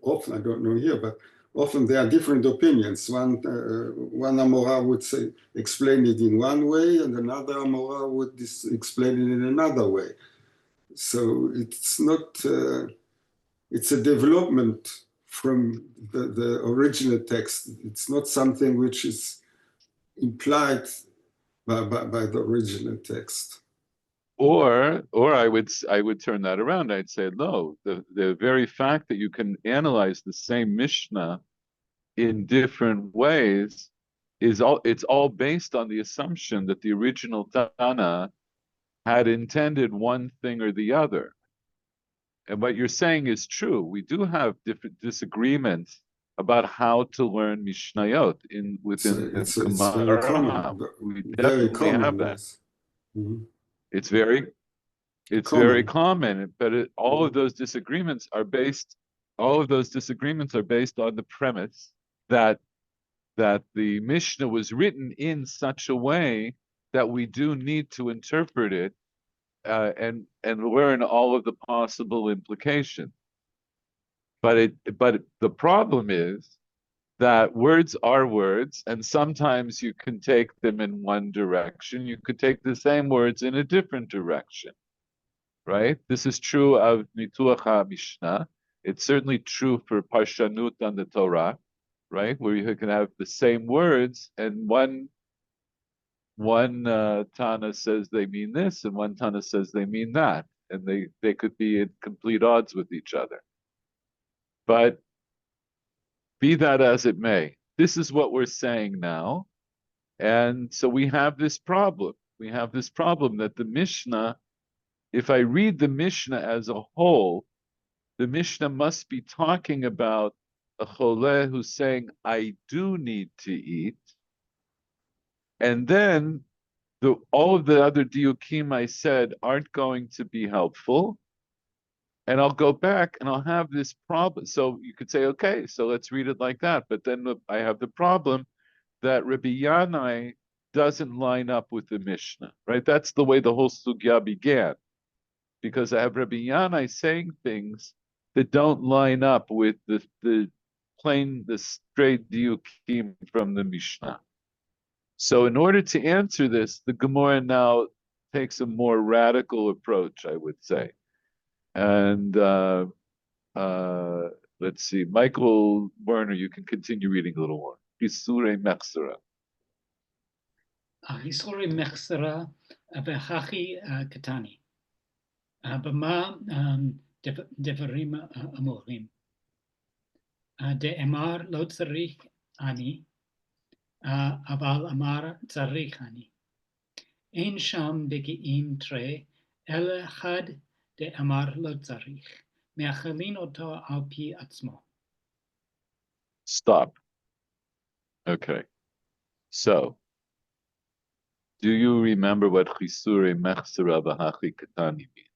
Often, I don't know here, but often there are different opinions. One Amora would say explain it in one way, and another Amora would explain it in another way. So it's not. It's a development from the original text. It's not something which is implied by the original text. Or I would turn that around. I'd say, no, the very fact that you can analyze the same Mishnah in different ways it's all based on the assumption that the original Tana had intended one thing or the other. And what you're saying is true. We do have different disagreements about how to learn Mishnayot within the It's very Gemara. common. We Very definitely have common. that. Yes. Mhm. It's very very common, but all of those disagreements are based on the premise that the Mishnah was written in such a way that we do need to interpret it and learn all of the possible implications. But the problem is that words are words, and sometimes you can take them in one direction. You could take the same words in a different direction, right? This is true of Nituach HaMishnah. It's certainly true for Parshanut on the Torah, right? Where you can have the same words, and one Tana says they mean this, and one Tana says they mean that, and they could be at complete odds with each other. But be that as it may, this is what we're saying now, and so we have this problem. We have this problem that the Mishnah, if I read the Mishnah as a whole, the Mishnah must be talking about a choleh who's saying, I do need to eat. And then all of the other diukim I said aren't going to be helpful. And I'll go back and I'll have this problem. So you could say, okay, so let's read it like that. But then I have the problem that Rabbi Yanai doesn't line up with the Mishnah, right? That's the way the whole sugya began. Because I have Rabbi Yanai saying things that don't line up with the straight diukim from the Mishnah. So in order to answer this, the Gemara now takes a more radical approach, I would say. And let's see, Michael Werner, you can continue reading a little more. Chisure Mechsera. Chisure Mechsera v'hachi katani. B'ma devarim amorim. De'emar lo tzarich ani, aval amar tzarich ani. Ein sham bege'in tre, el chad de'emar lo tzarich. Me'achalin oto al pi atzmo. Stop. Okay. So, do you remember what Chisure Mechsera v'hachi katani means?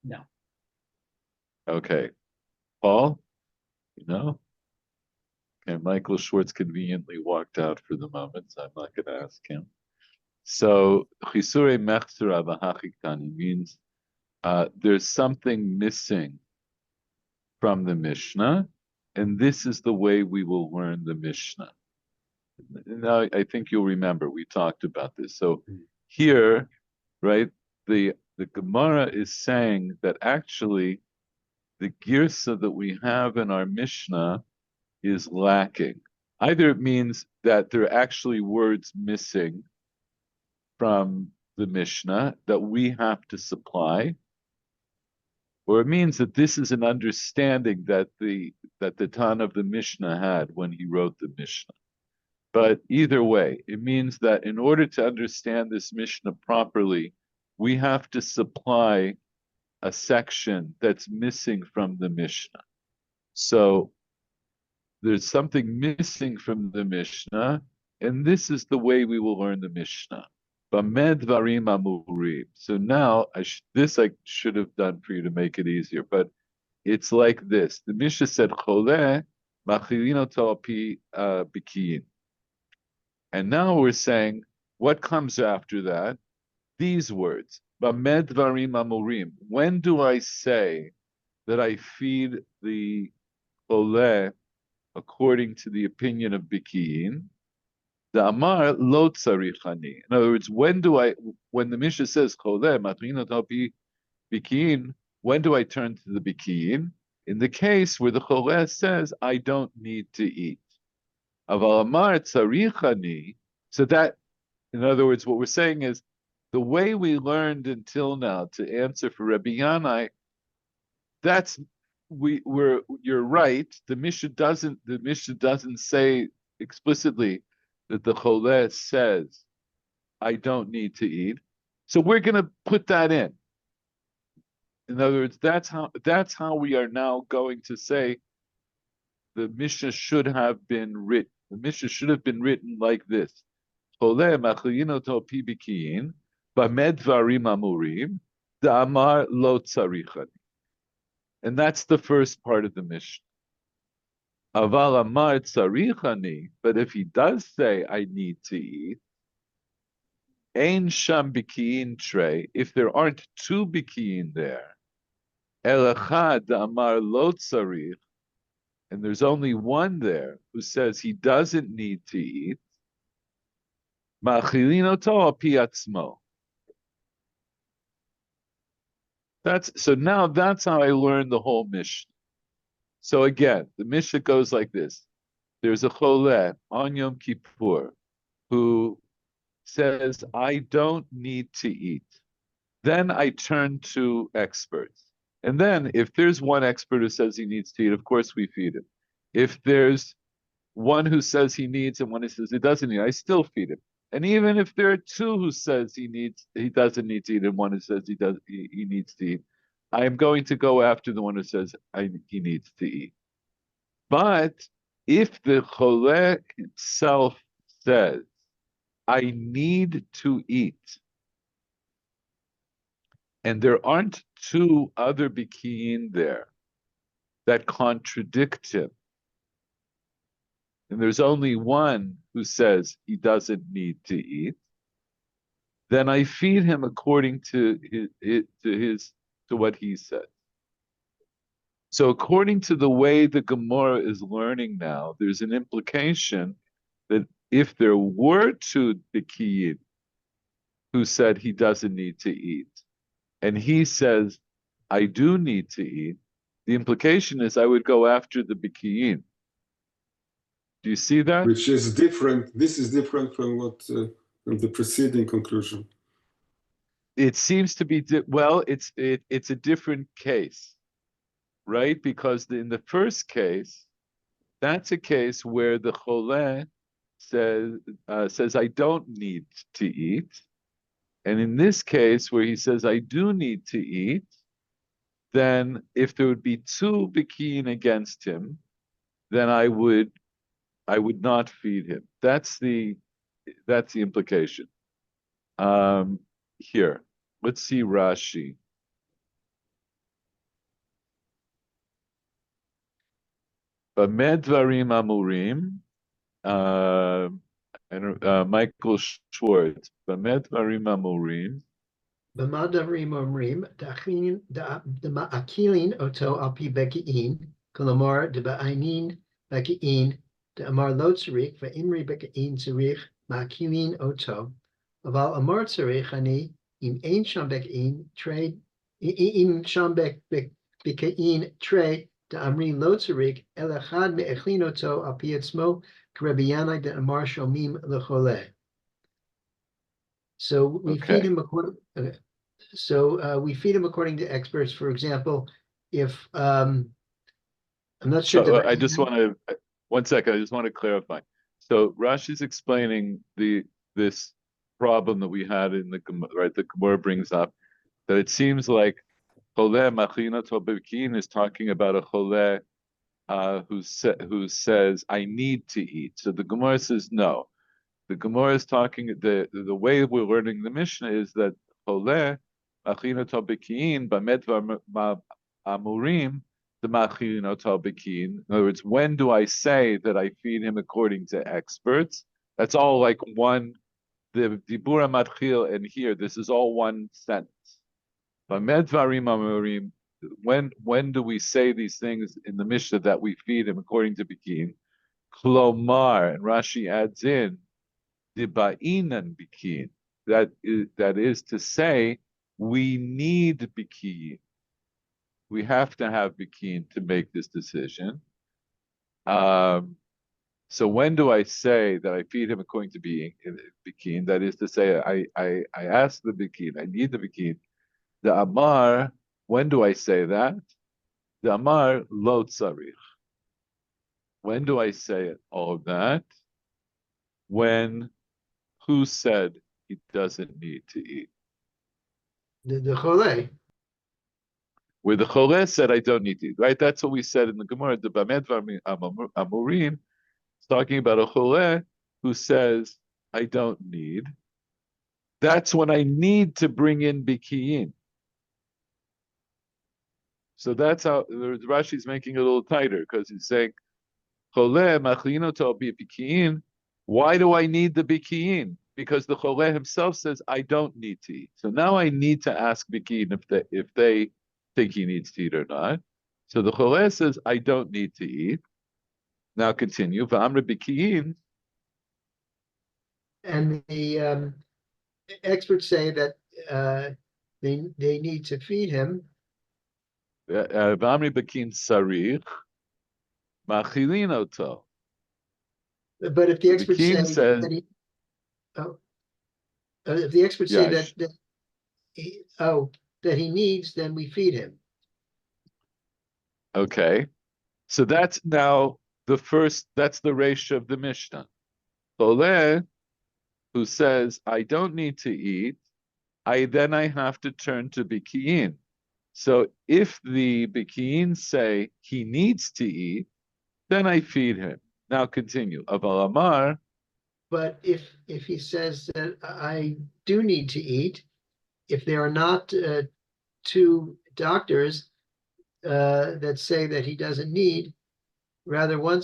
No. Okay. Paul? You know? Okay, Michael Schwartz conveniently walked out for the moment, so I'm not going to ask him. So, Chisure Mechsura V'Hachikani means there's something missing from the Mishnah, and this is the way we will learn the Mishnah. Now, I think you'll remember we talked about this. So here, right, the Gemara is saying that actually the girsa that we have in our Mishnah is lacking. Either it means that there are actually words missing from the Mishnah that we have to supply, or it means that this is an understanding that the Tan of the Mishnah had when he wrote the Mishnah. But either way, it means that in order to understand this Mishnah properly, we have to supply a section that's missing from the Mishnah. So there's something missing from the Mishnah, and this is the way we will learn the Mishnah. Bamed Varim Amurim. So now, this I should have done for you to make it easier, but it's like this. The Mishnah said, Choleh Machilino To'api Bikiyin. And now we're saying, what comes after that? These words, Bamed Varim Amurim. When do I say that I feed the Choleh according to the opinion of Bikiyin? The Amar lo tzarichani. In other words, when the Mishnah says Choleh Machilino To'api Bikiyin, when do I turn to the Bikiyin? In the case where the Choleh says, I don't need to eat. Aval Amar tzarichani. So that, in other words, what we're saying is the way we learned until now to answer for Rabbi Yanai, you're right. The Mishnah doesn't say explicitly that the Choleh says, I don't need to eat. So we're going to put that in. In other words, that's how we are now going to say the Mishnah should have been written. The Mishnah should have been written like this. Choleh machilino to'api bikiyin, bamed varim amurim, da'amar lo tzarichani. And that's the first part of the Mishnah. Aval amar tzarichani, but if he does say, I need to eat, ein sham bikiyin trei, if there aren't two bikiyin there, el echad da'amar lo tzarich, and there's only one there who says he doesn't need to eat, ma'achilino to'api atzmo. So now that's how I learned the whole Mishnah. So again, the Mishnah goes like this. There's a Choleh on Yom Kippur who says, I don't need to eat. Then I turn to experts. And then if there's one expert who says he needs to eat, of course we feed him. If there's one who says he needs and one who says he doesn't need, I still feed him. And even if there are two who says he doesn't need to eat, and one who says he needs to eat, I am going to go after the one who says he needs to eat. But if the Choleh himself says, I need to eat, and there aren't two other bikiyin there that contradict him, and there's only one who says he doesn't need to eat, then I feed him according to what he says. So according to the way the Gemara is learning now, there's an implication that if there were two bikiyin who said he doesn't need to eat, and he says, I do need to eat, the implication is I would go after the bikiyin. Do you see that? Which is different. This is different from what from the preceding conclusion. It seems to be it's a different case, right? Because in the first case, that's a case where the Choleh says I don't need to eat, and in this case where he says I do need to eat, then if there would be two bikiyin against him, then I would not feed him. That's the implication. Here, let's see Rashi. Bamed Dvarim Amurim, and Michael Schwartz, Bamed Dvarim Amurim, במה דברים אומרים, דמאכילין אותו על פי בקיעין, כלומר דבעינין בקיעין, דאמר לא צריך, ואמרי בקיעין צריך, מאכילין אותו, אבל אמר צריך אני, אם אין שם בקיעין, אם שם בקיעין תרי, דאמרי לא צריך, אלא אחד מאכלין אותו על פי עצמו, כרבי ינאי דאמר שומעים לחולה. So we feed him according. We feed him according to experts. For example, if I'm not sure. So I just want to 1 second. I just want to clarify. So Rashi's explaining this problem that we had in the right. The Gemara brings up that it seems like Choleh Machina Tobekin is talking about a Choleh who says I need to eat. So the Gemara says no. The Gemara is talking, the way we're learning the Mishnah is that Choleh, Machina Tobekin, Bamedvar Amurim, the Machina Tobekin. In other words, when do I say that I feed him according to experts? That's all like one, the Dibura Matchil and here, this is all one sentence. Bamedvarim Amurim, when do we say these things in the Mishnah that we feed him according to Bekin? Klomar, and Rashi adds in, Diba'inan bikin. That is to say, we need bikin. We have to have bikin to make this decision. So when do I say that I feed him according to bikin? That is to say, I ask the bikin, I need the bikin. The amar, when do I say that? The amar lo tzarich. When do I say all of that? When who said he doesn't need to eat? The Choleh. Where the Choleh said, I don't need to eat, right? That's what we said in the Gemara, the Bamed Amurim. It's talking about a Choleh who says, I don't need. That's when I need to bring in Bikiyin. So that's how Rashi's making it a little tighter, because he's saying, Choleh machlino to bikiyin. Why do I need the bikiyin? Because the Choleh himself says I don't need to eat. So now I need to ask bikiyin if they think he needs to eat or not. So the Choleh says I don't need to eat. Now continue. V'amre bikiyin. And the experts say that they need to feed him. V'amre bikiyin sarich. Machilin oto. But if the experts say says, that if the experts say that he needs, then we feed him. Okay. So that's now that's the ratio of the Mishnah. Choleh, who says, I don't need to eat, then I have to turn to Bikiyin. So if the Bikiyin say he needs to eat, then I feed him. Now continue. Aval Amar. But if he says that I do need to eat, if there are not two doctors that say that he doesn't need, rather one,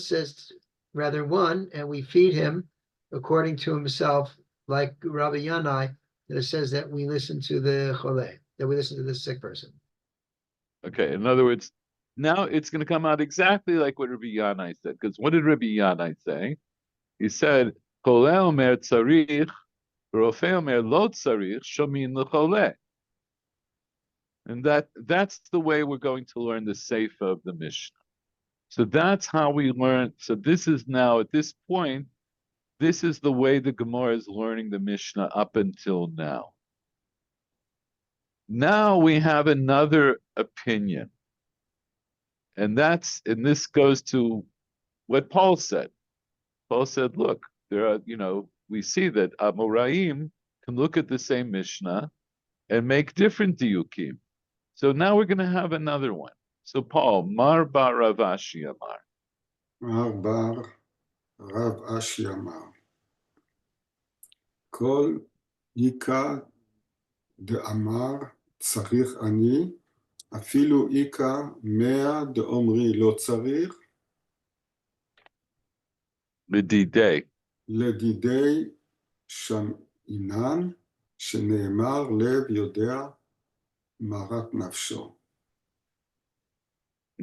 and we feed him according to himself, like Rabbi Yanai, that says that we listen to the Choleh, that we listen to the sick person. Okay, in other words, now it's going to come out exactly like what Rabbi Yanai said. Because what did Rabbi Yanai say? He said, Choleh omer tzarich, Rofei omer lo tzarich, shomin l'choleh. And that's the way we're going to learn the Seifa of the Mishnah. So that's how we learn. So this is now, at this point, this is the way the Gemara is learning the Mishnah up until now. Now we have another opinion. And this goes to what Paul said. Paul said, look, there are, we see that Amoraim can look at the same Mishnah and make different diukim. So now we're going to have another one. So Paul, Mar bar Rav Ashi Amar. Mar bar Rav Ashi Amar. Kol Ika de Amar Tzarich Ani, Afilu Ika Mea de Omri Lo Tzarich, L'didei. לדידי שמעינן, שנאמר לב יודע מרת נפשו.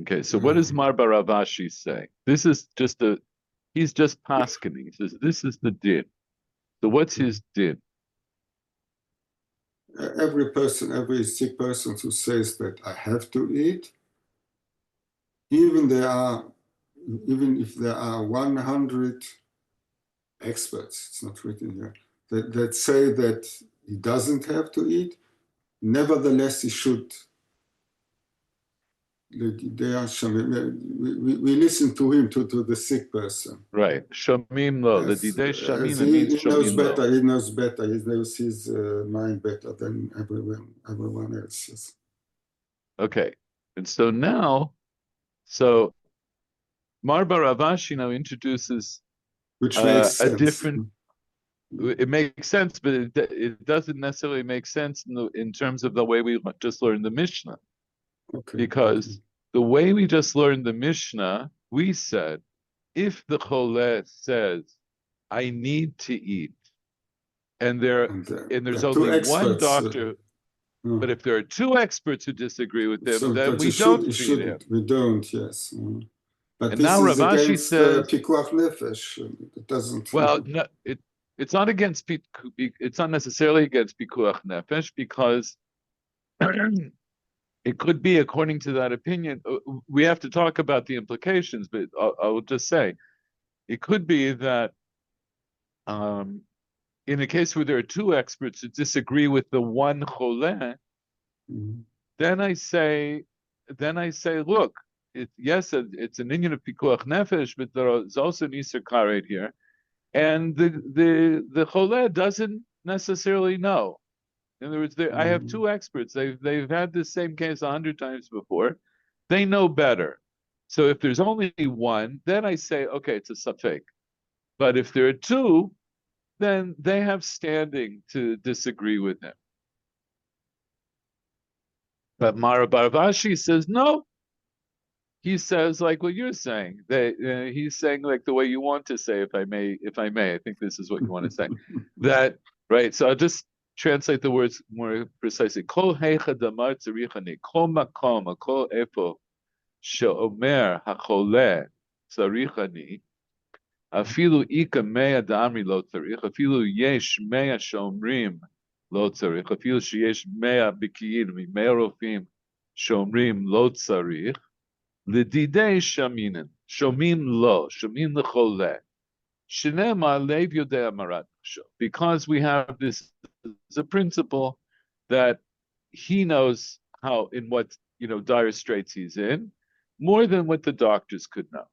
Okay, so what does Mar Bar Avashi say? This is just he's just paskening. He says, this is the din. So what's his din? Every person, every sick person who says that I have to eat, even if there are 100 experts, it's not written here, that say that he doesn't have to eat, nevertheless he should. We listen to him, to the sick person. Right. Shomim lo. As L'didei shamina he means knows shomim better, lo. he knows better, he knows his mind better than everyone else. Yes. Okay. And so now, so Mar Bar Avashi now introduces Which makes a sense. different. It makes sense, but it doesn't necessarily make sense in terms of the way we just learned the Mishnah. Okay. Because the way we just learned the Mishnah, we said, if the Choleh says, I need to eat, and there's there are only two one experts, doctor, but if there are two experts who disagree with him, so, then but we you don't should, feed him. we don't, yes. But And this now is Rav Ashi against says, Pikuach Nefesh. It doesn't. well, no, it's not against it's not necessarily against Pikuach Nefesh, because it could be, according to that opinion, we have to talk about the implications, but I will just say, it could be that in a case where there are two experts who disagree with the one choleh, then I say, look, yes, it's an inyan of pikuach nefesh, but there is also an iser karet here, and the choleh doesn't necessarily know. In other words, I have two experts. They've had this same case 100 times before. They know better. So if there's only one, then I say, okay, it's a safek. But if there are two, then they have standing to disagree with him. But Mara Baravashi says no. He says like what you're saying. He's saying like the way you want to say, if I may. I think this is what you want to say. That right. So I'll just translate the words more precisely. Kol heicha damar tzarichani, kol makom, kol efo sheomer hacholeh tzarichani. Afilu ika mea damri lo tzarich, afilu yesh mea shomrim lo tzarich, afilu sheyesh mea bikiyin, mea rofim shomrim lo tzarich, l'didei shaminin, shomim lecholeh, shenema lev yodea marat nafsho. Because we have this as a principle that he knows in what dire straits he's in, more than what the doctors could know.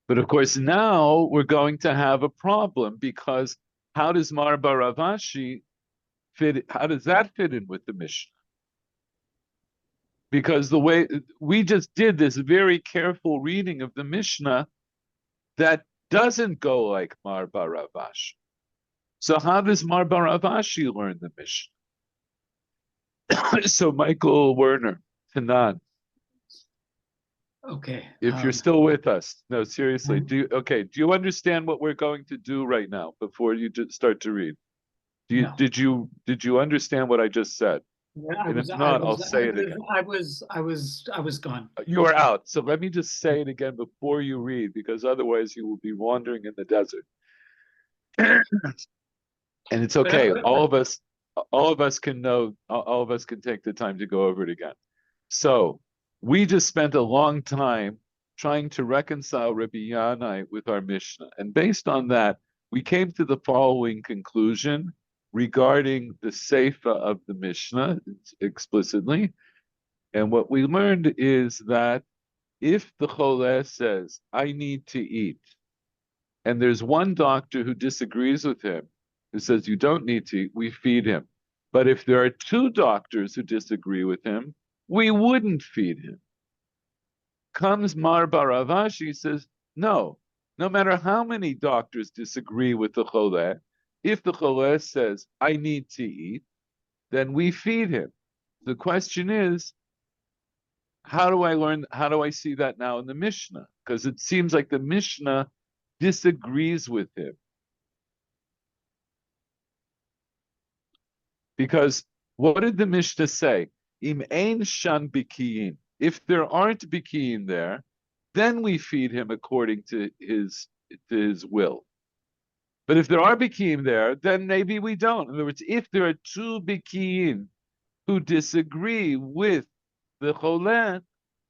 But of course, now we're going to have a problem, because how does Mar Bar Avashi fit? How does that fit in with the Mishnah? Because the way we just did this very careful reading of the Mishnah, that doesn't go like Mar Bar Avashi. So how does Mar Bar Avashi learn the Mishnah? So Michael Werner, Tanan, Okay. if you're still with us, no, seriously, do you understand what we're going to do right now before you start to read? No. Did you understand what I just said? And if not, I'll say it again. I was gone. You are out. So let me just say it again before you read, because otherwise you will be wandering in the desert. And it's okay. All of us can know. All of us can take the time to go over it again. So we just spent a long time trying to reconcile Rabbi Yanai with our Mishnah. And based on that, we came to the following conclusion regarding the Seifa of the Mishnah explicitly. And what we learned is that if the Choleh says, I need to eat, and there's one doctor who disagrees with him, who says you don't need to eat, we feed him. But if there are two doctors who disagree with him, we wouldn't feed him. Comes Mar Bar Avashi, says, no matter how many doctors disagree with the Choleh, if the Choleh says, I need to eat, then we feed him. The question is, how do I see that now in the Mishnah? Because it seems like the Mishnah disagrees with him. Because what did the Mishnah say? Im ein shan bikiyin. If there aren't bikiyin there, then we feed him according to his will. But if there are bikiyin there, then maybe we don't. In other words, if there are two bikiyin who disagree with the choleh,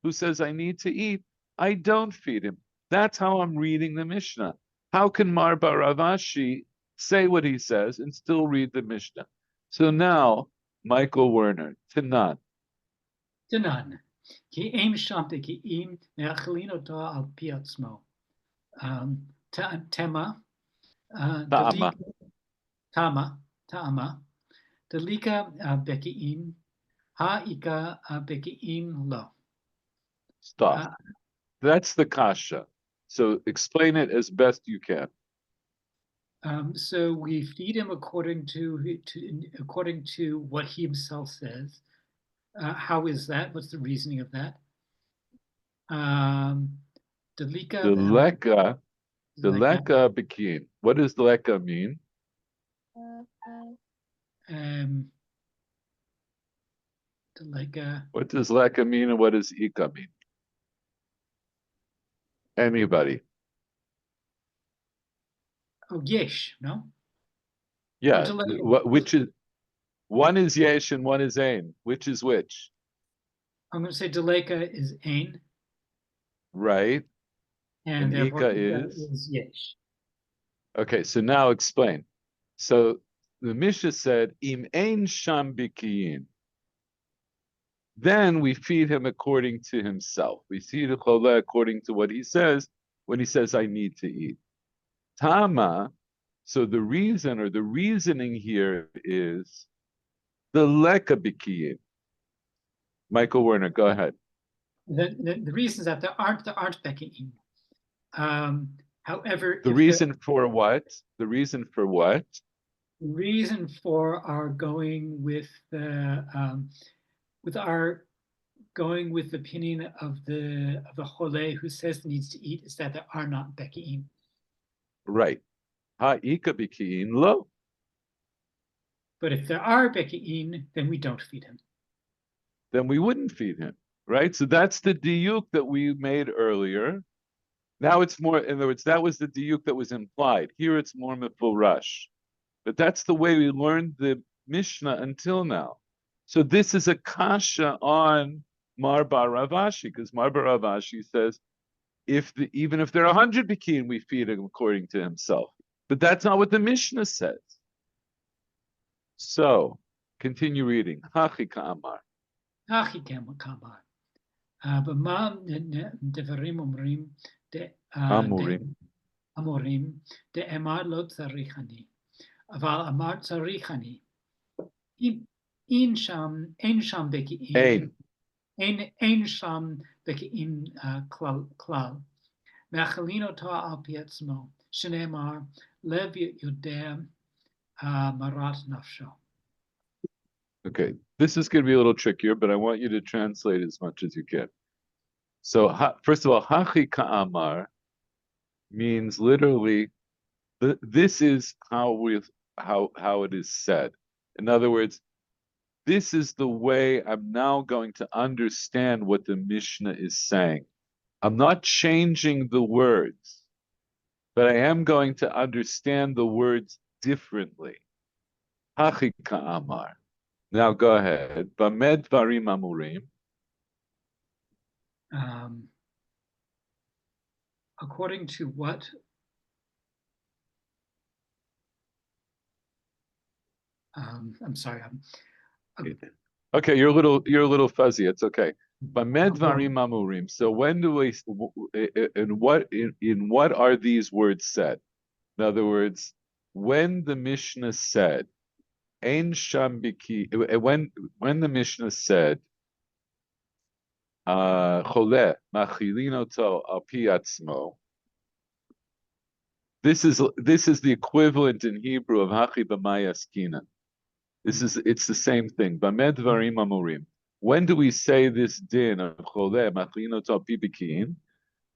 who says, I need to eat, I don't feed him. That's how I'm reading the Mishnah. How can Mar Bar Avashi say what he says and still read the Mishnah? So now, Michael Werner, Tanan. Tanan. Ki im shamte ki im me'achelin oto al pi atzmo. Tema. Ta'ama. Ta'ama. Delika beki'im. Ha'ika beki'im lo. Stop. That's the kasha. So explain it as best you can. So we feed him according to what he himself says. How is that? What's the reasoning of that? The leka bikin. What does the leka mean? What does leka mean and what does ika mean? Anybody? Oh, yesh, no? Yeah. Which is one is yesh and one is ain. Which is which? I'm going to say deleka is ain. Right. And ika is yesh. Okay, so now explain. So the Mishnah said, Im ein sham bikiyin. Then we feed him according to himself. We feed the choleh according to what he says when he says, I need to eat. Tama, so the reason or the reasoning here is the leka bikiyin. Michael Werner, go ahead. The reason is that there aren't beki'im. However, the reason for what? The reason for what? The reason for our going with the opinion of the choleh who says needs to eat is that there are not beki'im. Right. Ha'ika biki'in lo. But if there are beki'in, then we don't feed him. Then we wouldn't feed him, right? So that's the diuk that we made earlier. Now it's more, in other words, that was the diuk that was implied. Here it's more mifurash. But that's the way we learned the Mishnah until now. So this is a kasha on Mar Bar Avashi, because Mar Bar Avashi says, even if there are 100 bikin, we feed him according to himself. But that's not what the Mishnah says. So, continue reading. Hachi ka'amar. Hachi ka'amar. B'ma devarim omrim amorim de'emar lo tzarichani. Aval amar tzarichani. Ein sham beki'im. Ein sham beki'im klal. Me'achelin oto al pi atzmo. Shneimar lev yodeh marat nafsho. Okay, this is going to be a little trickier, but I want you to translate as much as you can. So, first of all, hachi ka'amar means literally, this is how it is said. In other words, this is the way I'm now going to understand what the Mishnah is saying. I'm not changing the words, but I am going to understand the words differently. Hachi ka'amar. Now go ahead. Bamed varim amurim. According to what? I'm sorry. Okay, you're a little fuzzy. It's okay. Bamed varim amurim. So when do we? In what are these words said? In other words, when the Mishnah said, "Ein sham biki," when the Mishnah said, "Choleh machilin oto al pi atzmo," this is the equivalent in Hebrew of hachi b'may askinan. It's the same thing. Bamed varim amurim. When do we say this din of choleh machilin oto al pi bikin?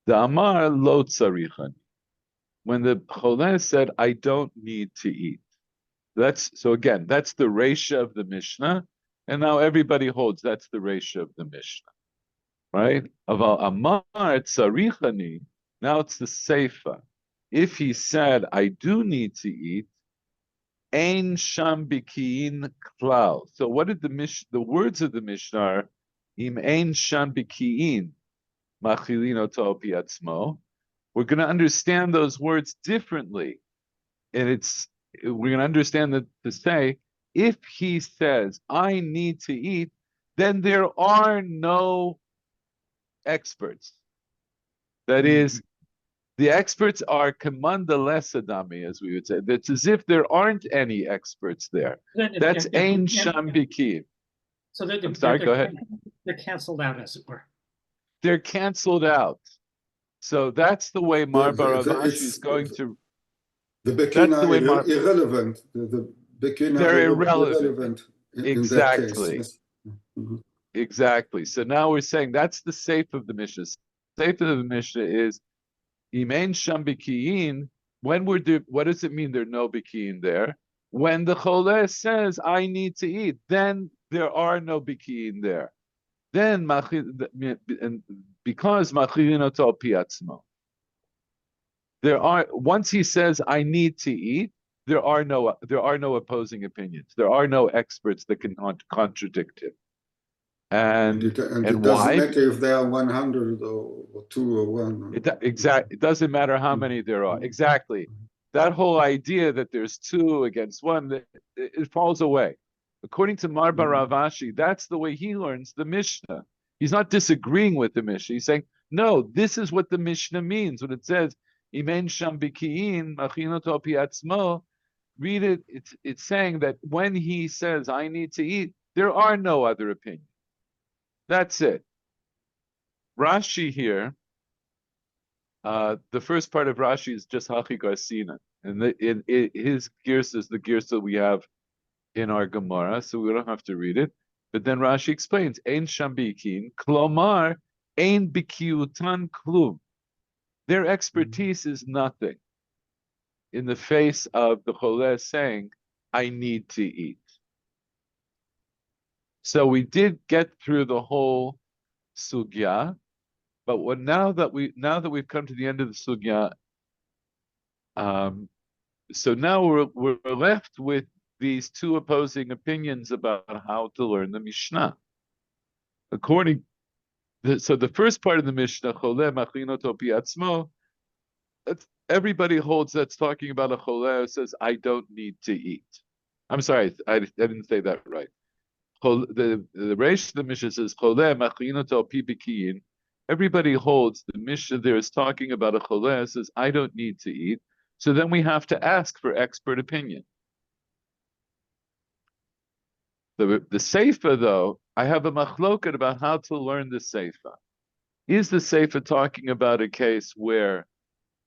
The amar lo tzarichan. when the Choleh said, I don't need to eat. So again, that's the Reisha of the Mishnah, and now everybody holds that's the Reisha of the Mishnah, right? Aval Amar Tzarichani, now it's the Seifa. If he said, I do need to eat, Ein Sham Bikiin Klal. So what did the words of the Mishnah are? Im Ein Sham Bikiin Machilin Oto Piatzmo. We're going to understand those words differently. And we're going to understand that to say, if he says, I need to eat, then there are no experts. That is, the experts are commanda lesadami, as we would say. It's as if there aren't any experts there. That's ein sham bikin. So I'm sorry, go ahead. They're canceled out, as it were. They're canceled out. So that's the way Mar Baravashi is going to. The Bekin That's the way irrelevant. The Bekin they're are irrelevant. Exactly. In that case. Yes. Exactly. So now we're saying that's the safe of the Mishnah. Safe of the Mishnah is Imein Sham Bikiyin. What does it mean there are no Bikiyin there? When the Choleh says, I need to eat, then there are no Bikiyin there. Then, because Machilin Oto Piatzmo. Once he says, I need to eat, there are no opposing opinions. There are no experts that can contradict him. And it why? doesn't matter if there are 100 or 2 or 1. It doesn't matter how many there are. Exactly. That whole idea that there's 2 against 1, it falls away. According to Mar Baravashi, that's the way he learns the Mishnah. He's not disagreeing with the Mishnah. He's saying, no, this is what the Mishnah means. When it says, Imen Sham Bikiin, Machinoto Piatzmo, read it, it's saying that when he says, I need to eat, there are no other opinions. That's it. Rashi here, the first part of Rashi is just Hachi Garsina. And his girsa is the girsa we have in our Gemara, so we don't have to read it. But then Rashi explains, Ein Sham Bikin, Klomar, Ein Bikiutan Klum. Their expertise is nothing in the face of the Choleh saying, I need to eat. So we did get through the whole sugya, but now that we've come to the end of the sugya, so now we're left with these 2 opposing opinions about how to learn the Mishnah. So the first part of the Mishnah, Choleh Machinoto Piatzmo, everybody holds that's talking about a Choleh who says, I don't need to eat. I'm sorry, I didn't say that right. The Reish of the Mishnah says, Choleh Machinoto Pibikiyin. Everybody holds the Mishnah there is talking about a Choleh says, I don't need to eat. So then we have to ask for expert opinion. The Seifa, though, I have a machloket about how to learn the Seifa. Is the Seifa talking about a case where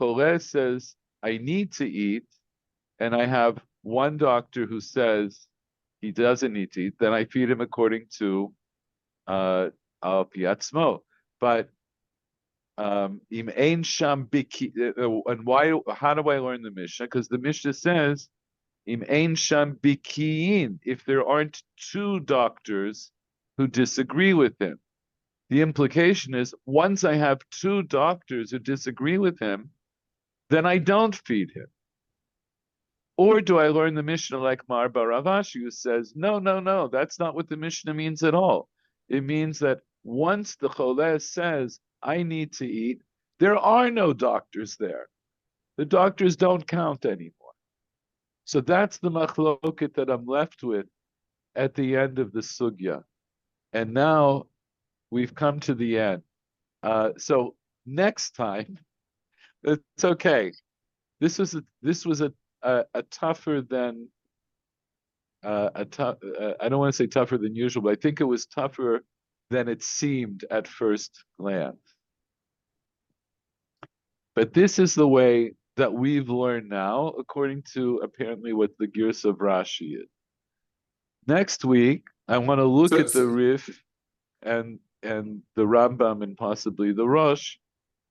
Choleh says, I need to eat, and I have one doctor who says he doesn't need to eat, then I feed him according to Al Piatzmo. But Im Ein Sham Biki, and how do I learn the Mishnah? Because the Mishnah says, Im Ein Sham Bikiyin, if there aren't 2 doctors who disagree with him. The implication is, once I have 2 doctors who disagree with him, then I don't feed him. Or do I learn the Mishnah like Mar Baravashi, who says, no, that's not what the Mishnah means at all. It means that once the Choleh says, I need to eat, there are no doctors there. The doctors don't count anymore. So that's the machloket that I'm left with at the end of the sugya. And now we've come to the end. So next time, it's okay. This was a tougher than I don't want to say tougher than usual, but I think it was tougher than it seemed at first glance. But this is the way that we've learned now, according to apparently what the Girsa of Rashi is. Next week, I want to look at the Rif and the Rambam and possibly the Rosh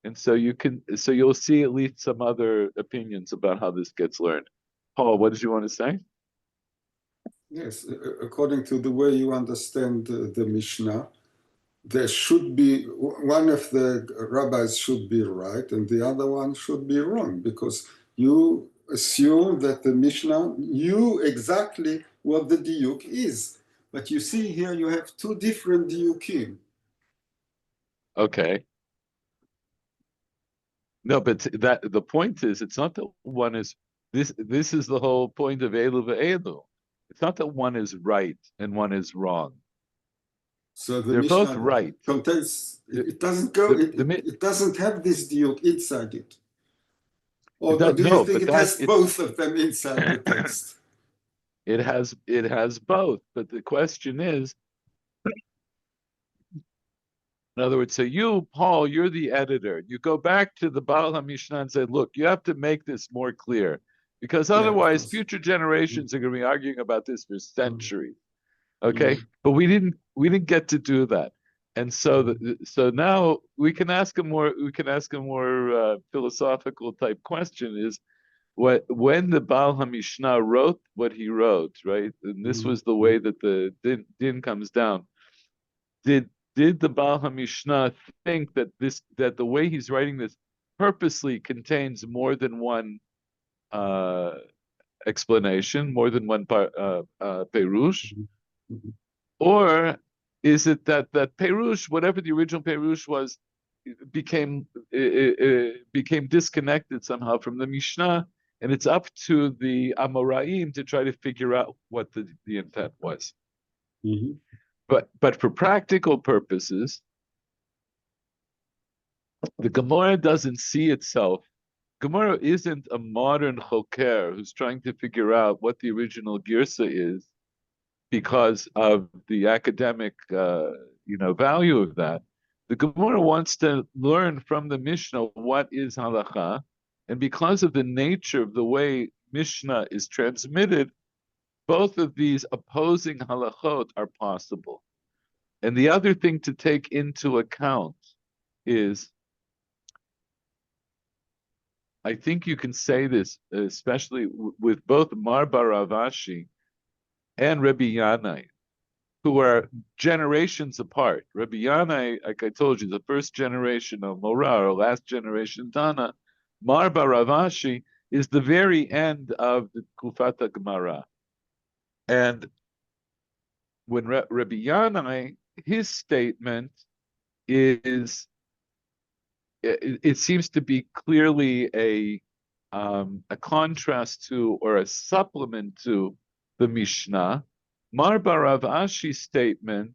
And so you'll see at least some other opinions about how this gets learned. Paul, what did you want to say? Yes, according to the way you understand the Mishnah, there should be one of the rabbis should be right and the other one should be wrong, because you assume that the Mishnah knew exactly what the diuk is. But you see here you have two different diukim. Okay. No, but the point is, it's not that one is this. This is the whole point of Elu ve'Elu. It's not that one is right and one is wrong. So the They're both Mishnah right. contains, it doesn't go, it doesn't have this diuk inside it. Or do you think it has both of them inside the text? It has both, but the question is, in other words, so you, Paul, you're the editor. You go back to the Baal HaMishnah and say, look, you have to make this more clear, because otherwise future generations are going to be arguing about this for centuries. Okay, but we didn't get to do that, and so so now we can ask a more philosophical type question: is when the Baal HaMishnah wrote what he wrote, right? And this was the way that the din comes down. Did the Baal HaMishnah think that the way he's writing this purposely contains more than one explanation, more than one perush? Or is it that Perush, whatever the original Perush was, became disconnected somehow from the Mishnah, and it's up to the Amoraim to try to figure out what the intent was. But for practical purposes, the Gemara doesn't see itself. Gemara isn't a modern choker who's trying to figure out what the original girsa is, because of the academic, value of that. The Gemara wants to learn from the Mishnah what is halacha, and because of the nature of the way Mishnah is transmitted, both of these opposing halachot are possible. And the other thing to take into account is, I think you can say this, especially with both Mar Bar Avashi and Rabbi Yanai, who are generations apart. Rabbi Yanai, like I told you, the first generation of Morar, or last generation Tana. Mar Bar Avashi is the very end of the Kufata Gemara. And when Rabbi Yanai, his statement is, it seems to be clearly a contrast to, or a supplement to, the Mishnah. Mar Bar Avashi's statement,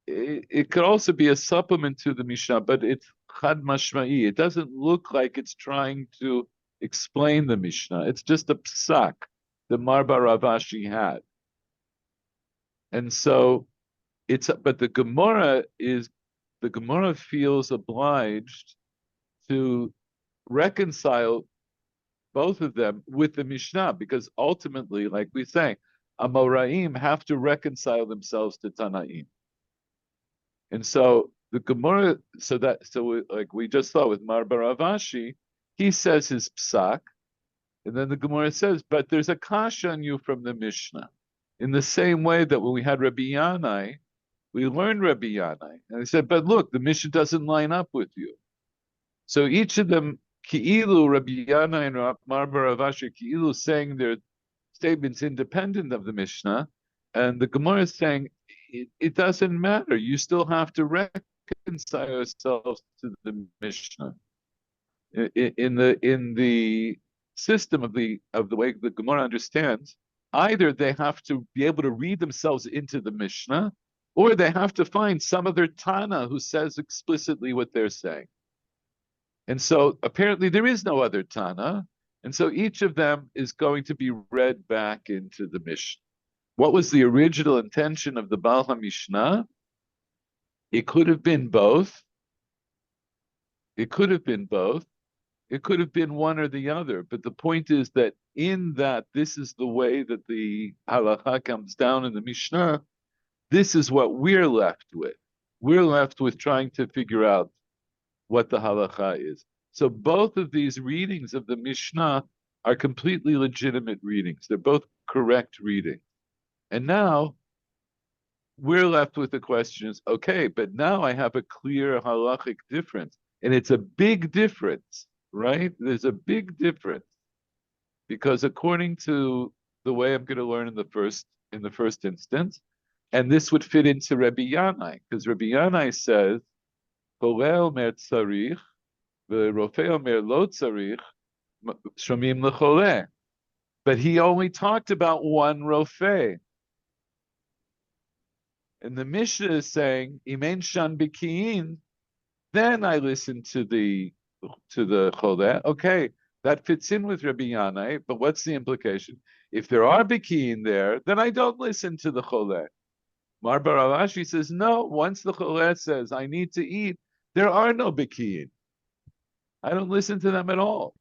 it could also be a supplement to the Mishnah, but it's chad mashma'i. It doesn't look like it's trying to explain the Mishnah. It's just a psak that Mar Bar Avashi had. And so but the Gemara feels obliged to reconcile both of them with the Mishnah, because ultimately, like we say, Amoraim have to reconcile themselves to Tanaim. And so the Gemara, like we just saw with Mar Bar Avashi, he says his psak, and then the Gemara says, but there's a kasha on you from the Mishnah. In the same way that when we had Rabbi Yanai, we learned Rabbi Yanai, and he said, but look, the Mishnah doesn't line up with you. So each of them, Ki'ilu, Rabbi Yanai and Mar Bar Avashi, Ki'ilu, saying their statements independent of the Mishnah, and the Gemara is saying it doesn't matter. You still have to reconcile yourselves to the Mishnah. In the system of the way the Gemara understands, either they have to be able to read themselves into the Mishnah, or they have to find some other Tana who says explicitly what they're saying. And so apparently there is no other Tana, and so each of them is going to be read back into the Mishnah. What was the original intention of the Baal HaMishnah? It could have been both. It could have been both. It could have been one or the other. But the point is that in that this is the way that the halacha comes down in the Mishnah, this is what we're left with. We're left with trying to figure out what the halacha is. So both of these readings of the Mishnah are completely legitimate readings. They're both correct readings. And now we're left with the question is, okay, but now I have a clear halachic difference. And it's a big difference, right? There's a big difference. Because according to the way I'm going to learn in the first instance, and this would fit into Rabbi Yanai, because Rabbi Yanai says, Choleh omer tzarich, v'rofei omer lo tzarich, shomim lecholeh. But he only talked about one rofei. And the Mishnah is saying, Imen shan bikiin, then I listen to the choleh. Okay, that fits in with Rabbi Yanai, but what's the implication? If there are bikiin there, then I don't listen to the choleh. Mar bar Avashi says, no, once the choleh says, I need to eat, there are no bikiin. I don't listen to them at all.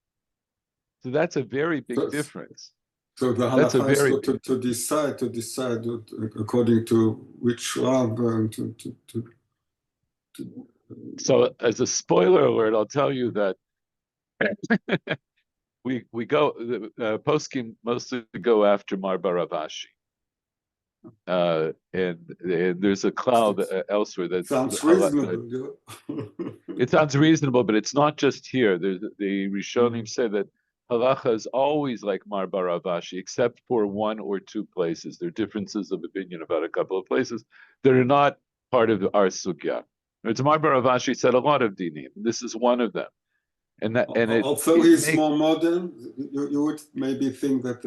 So that's a very big difference. So the That's a halacha is very to decide according to which Rab So as a spoiler alert, I'll tell you that we go poskim mostly go after Mar bar Avashi. And there's a cloud elsewhere that sounds reasonable. it sounds reasonable, but it's not just here. There's the Rishonim say that halacha is always like Mar bar Avashi, except for one or two places. There are differences of opinion about a couple of places that are not part of our sugya. Mar bar Avashi said a lot of dinim. This is one of them. And although he's more modern, you would maybe think that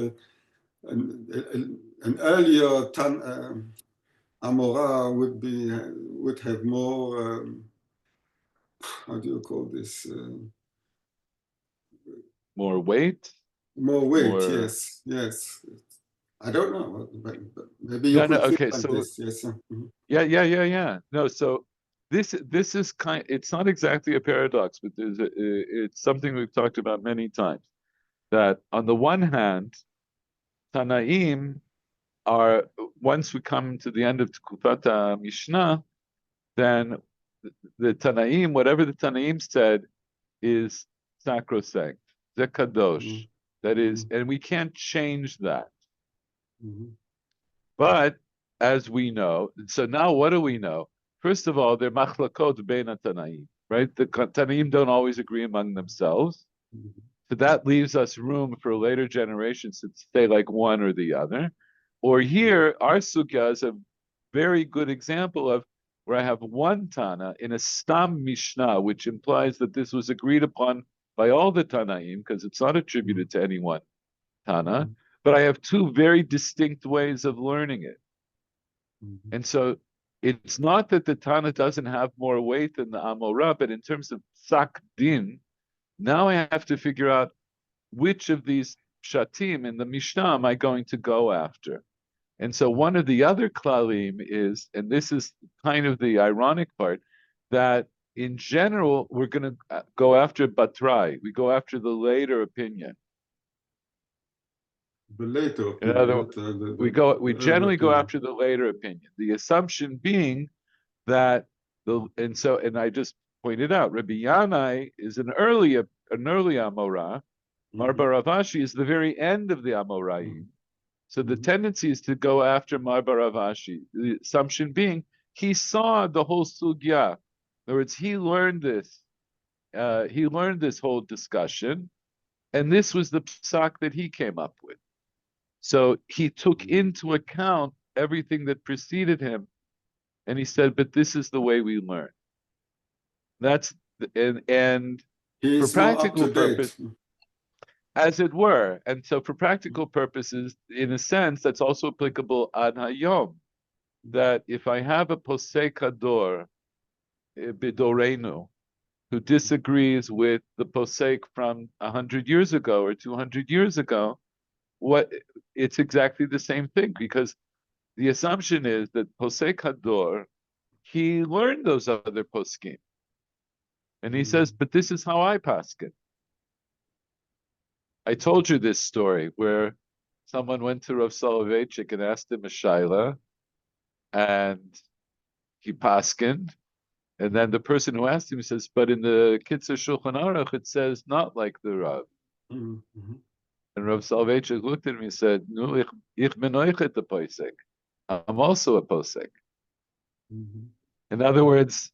an earlier Amora would have more. How do you call this? more weight. More weight, yes. I don't know, but maybe you could think like this. Yes. Yeah. No, so this is it's not exactly a paradox, but it's something we've talked about many times. That on the one hand, Tanaim are, once we come to the end of Tkufat Mishnah, then the Tanaim, whatever the Tanaim said, is sacrosanct, the kadosh. That is, and we can't change that. But as we know, so now what do we know? First of all, they're machlakot bein Tanaim, right? The Tanaim don't always agree among themselves. So that leaves us room for later generations to stay like one or the other. Or here, our sugya is a very good example of where I have one Tana in a Stam Mishnah, which implies that this was agreed upon by all the Tanaim, because it's not attributed to any one Tana, but I have two very distinct ways of learning it. And so it's not that the Tana doesn't have more weight than the Amorah, but in terms of Sak Din, now I have to figure out which of these Shatim in the Mishnah am I going to go after. And so one of the other klalim is, and this is kind of the ironic part, that in general, we're going to go after Batrai. We go after the later opinion. The later opinion. In other words, we generally go after the later opinion. The assumption being that and I just pointed out, Rabbi Yanai is an early Amorah. Mar bar Avashi is the very end of the Amoraim. So the tendency is to go after Mar bar Avashi. The assumption being he saw the whole sugya. In other words, he learned this. He learned this whole discussion, and this was the psak that he came up with. So he took into account everything that preceded him, and he said, "But this is the way we learn." That's and for practical purpose, as it were. And so for practical purposes, in a sense, that's also applicable ad hayom, that if I have a posek hador, bidorenu, who disagrees with the posek from 100 years ago or 200 years ago, it's exactly the same thing, because the assumption is that posek hador, he learned those other poskim. And he says, but this is how I paskin. I told you this story where someone went to Rav Soloveitchik and asked him a shaila, and he paskined, And then the person who asked him says, but in the Kitzur Shulchan Aruch, it says not like the Rav. Mhm. And Rav Soloveitchik looked at me and said, "No, ich bin euch the posek. I'm also a posek." Mhm. In other words,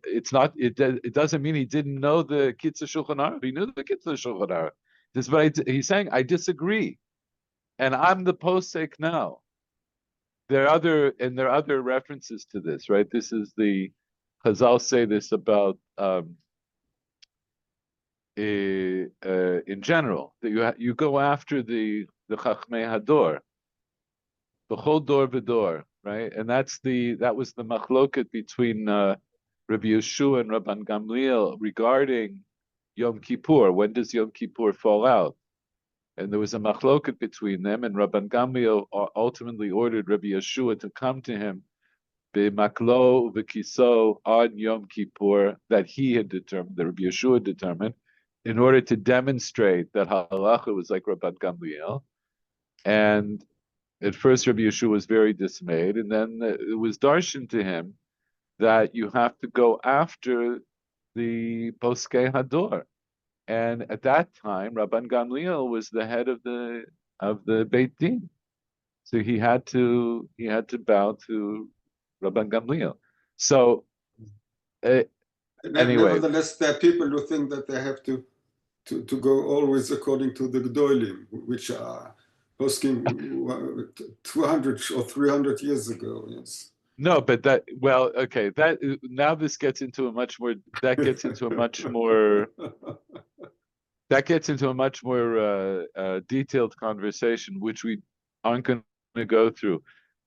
it's not. It doesn't mean he didn't know the Kitzur Shulchan Aruch. He knew the Kitzur Shulchan Aruch. This, but he's saying, I disagree, and I'm the posek now. There are other references to this, right? This is the Chazal say this about in general, that you go after the Chachmei Hador, the whole door v'dor, right? And that was the machloket between Rabbi Yeshua and Rabban Gamliel regarding Yom Kippur. When does Yom Kippur fall out? And there was a machloket between them, and Rabban Gamliel ultimately ordered Rabbi Yeshua to come to him b'maklo v'kiso on Yom Kippur that he had determined, that Rabbi Yeshua determined, in order to demonstrate that halacha was like Rabban Gamliel. And at first, Rabbi Yeshua was very dismayed, and then it was darshan to him that you have to go after the Poskei Hador. And at that time, Rabban Gamliel was the head of the Beit Din, so he had to bow to Rabban Gamliel. So anyway, Nevertheless, there are people who think that they have to go always according to the Gdolim, which are posting 200 or 300 years ago. Yes. no, but okay. That now this gets into a much more. That gets into a much more. That gets into a much more detailed conversation, which we aren't going to go through.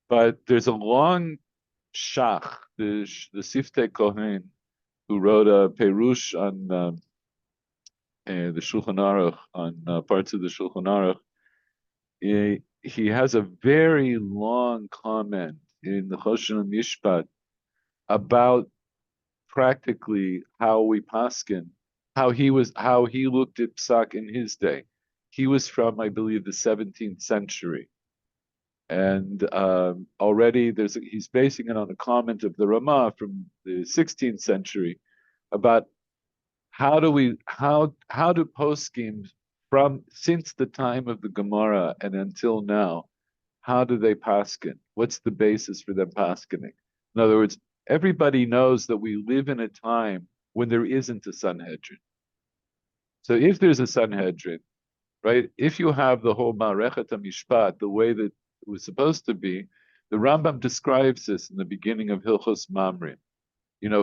But there's a long shach, the Siftei Kohen, who wrote a perush on the Shulchan Aruch, on parts of the Shulchan Aruch. He has a very long comment in the Choshen Mishpat about practically how we paskin, how he looked at psak in his day. He was from, I believe, the 17th century, and already he's basing it on a comment of the Ramah from the 16th century about how do poskim from since the time of the Gemara and until now, how do they paskin? What's the basis for them paskining? In other words, everybody knows that we live in a time when there isn't a Sanhedrin. So if there's a Sanhedrin, right, if you have the whole Ma'arechet HaMishpat, the way that it was supposed to be, the Rambam describes this in the beginning of Hilchos Mamrim.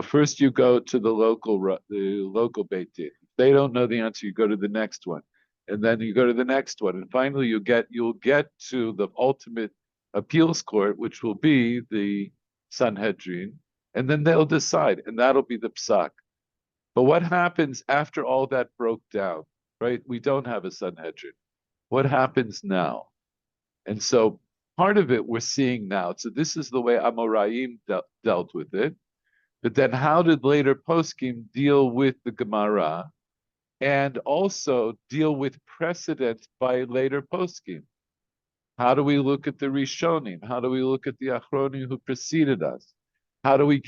First you go to the local Beit Din. If they don't know the answer, you go to the next one. And then you go to the next one. And finally you'll get to the ultimate appeals court, which will be the Sanhedrin, and then they'll decide, and that'll be the psak. But what happens after all that broke down, right? We don't have a Sanhedrin. What happens now? And so part of it we're seeing now. So this is the way Amoraim dealt with it. But then how did later poskim deal with the Gemara and also deal with precedent by later poskim? How do we look at the Rishonim? How do we look at the Achronim who preceded us? Do we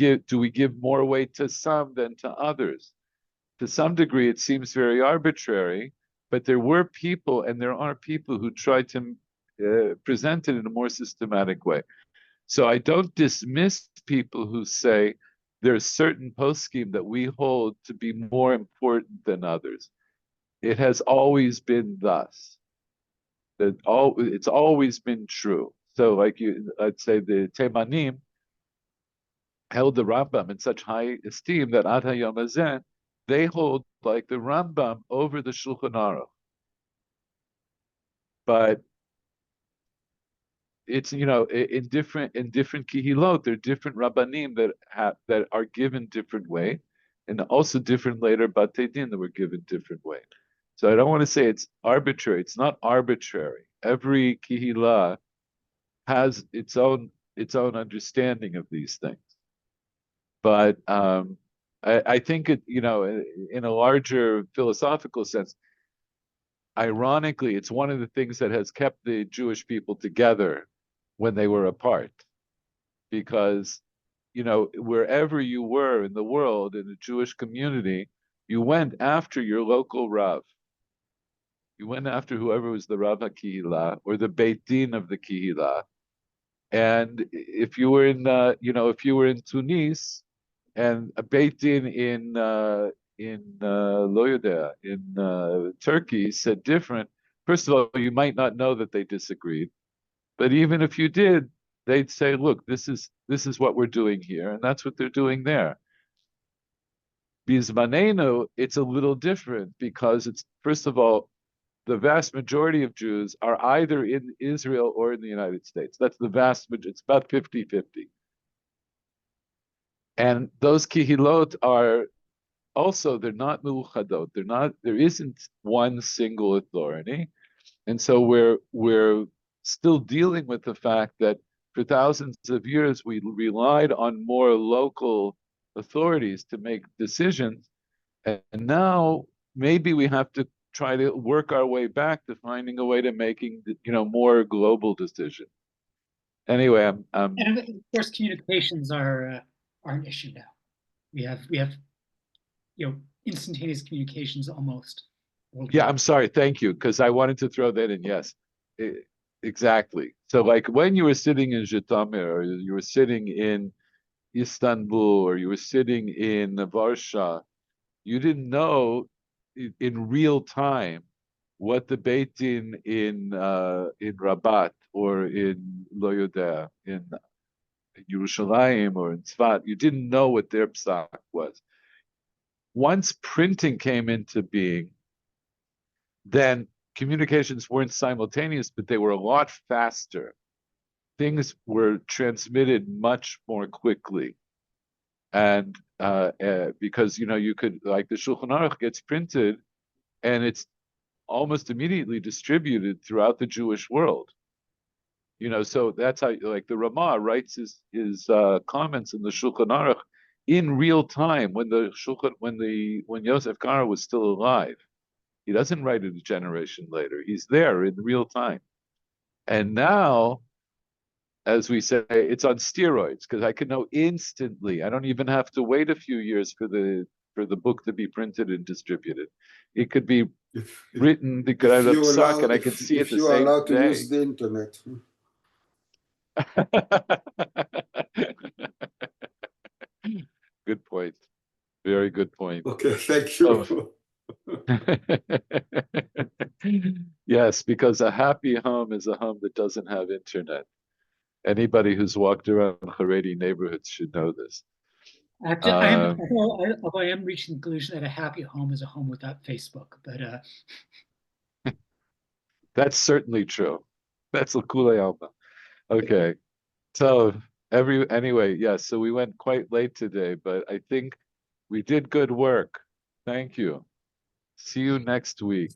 give more weight to some than to others? To some degree, it seems very arbitrary, but there were people and there are people who try to present it in a more systematic way. So I don't dismiss people who say there's certain poskim that we hold to be more important than others. It has always been thus. It's always been true. So I'd say the Teimanim held the Rambam in such high esteem that Ad Hayom Hazeh, they hold like the Rambam over the Shulchan Aruch. But it's in different kihilot, there are different rabbanim that are given different way, and also different later batei din that were given different way. So I don't want to say it's arbitrary. It's not arbitrary. Every kihila has its own understanding of these things. But I think it, in a larger philosophical sense, ironically, it's one of the things that has kept the Jewish people together when they were apart, because wherever you were in the world, in the Jewish community, you went after your local Rav. You went after whoever was the Rav HaKihila or the Beit Din of the Kihila. And if you were if you were in Tunis and a Beit Din in Loyodea, in Turkey said different, first of all, you might not know that they disagreed. But even if you did, they'd say, look, this is what we're doing here, and that's what they're doing there. Bizmanenu, it's a little different because it's, first of all, the vast majority of Jews are either in Israel or in the United States. That's the vast majority. It's about 50-50. And those kihilot are also, they're not mu'chadot. There isn't one single authority. And so we're still dealing with the fact that for thousands of years, we relied on more local authorities to make decisions. And now maybe we have to try to work our way back to finding a way to making, more global decisions. Anyway, And of course, communications are an issue now. We have instantaneous communications almost. Yeah, I'm sorry. Thank you. Because I wanted to throw that in. Yes, exactly. So like when you were sitting in Zhytomyr, or you were sitting in Istanbul, or you were sitting in Warsaw, you didn't know in real time what the Beit Din in Rabat or in Loyodea, in Yerushalayim or in Tzfat, you didn't know what their psak was. Once printing came into being, then communications weren't simultaneous, but they were a lot faster. Things were transmitted much more quickly. And because, you could, like the Shulchan Aruch gets printed and it's almost immediately distributed throughout the Jewish world. So that's how, like the Ramah writes his comments in the Shulchan Aruch in real time when Yosef Karo was still alive. He doesn't write it a generation later. He's there in real time. And now, as we say, it's on steroids because I can know instantly. I don't even have to wait a few years for the book to be printed and distributed. It could be written, they could have a psak, and I can see it the same day. If you are allowed to use the internet. Good point. Very good point. Okay, thank you. Yes, because a happy home is a home that doesn't have internet. Anybody who's walked around Haredi neighborhoods should know this. Although I am reaching the conclusion that a happy home is a home without Facebook, but that's certainly true. That's L'Kulei Alma. Okay, so anyway, yes. So we went quite late today, but I think we did good work. Thank you. See you next week.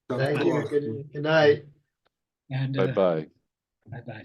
Thank you. Good night. and Bye-bye. bye-bye.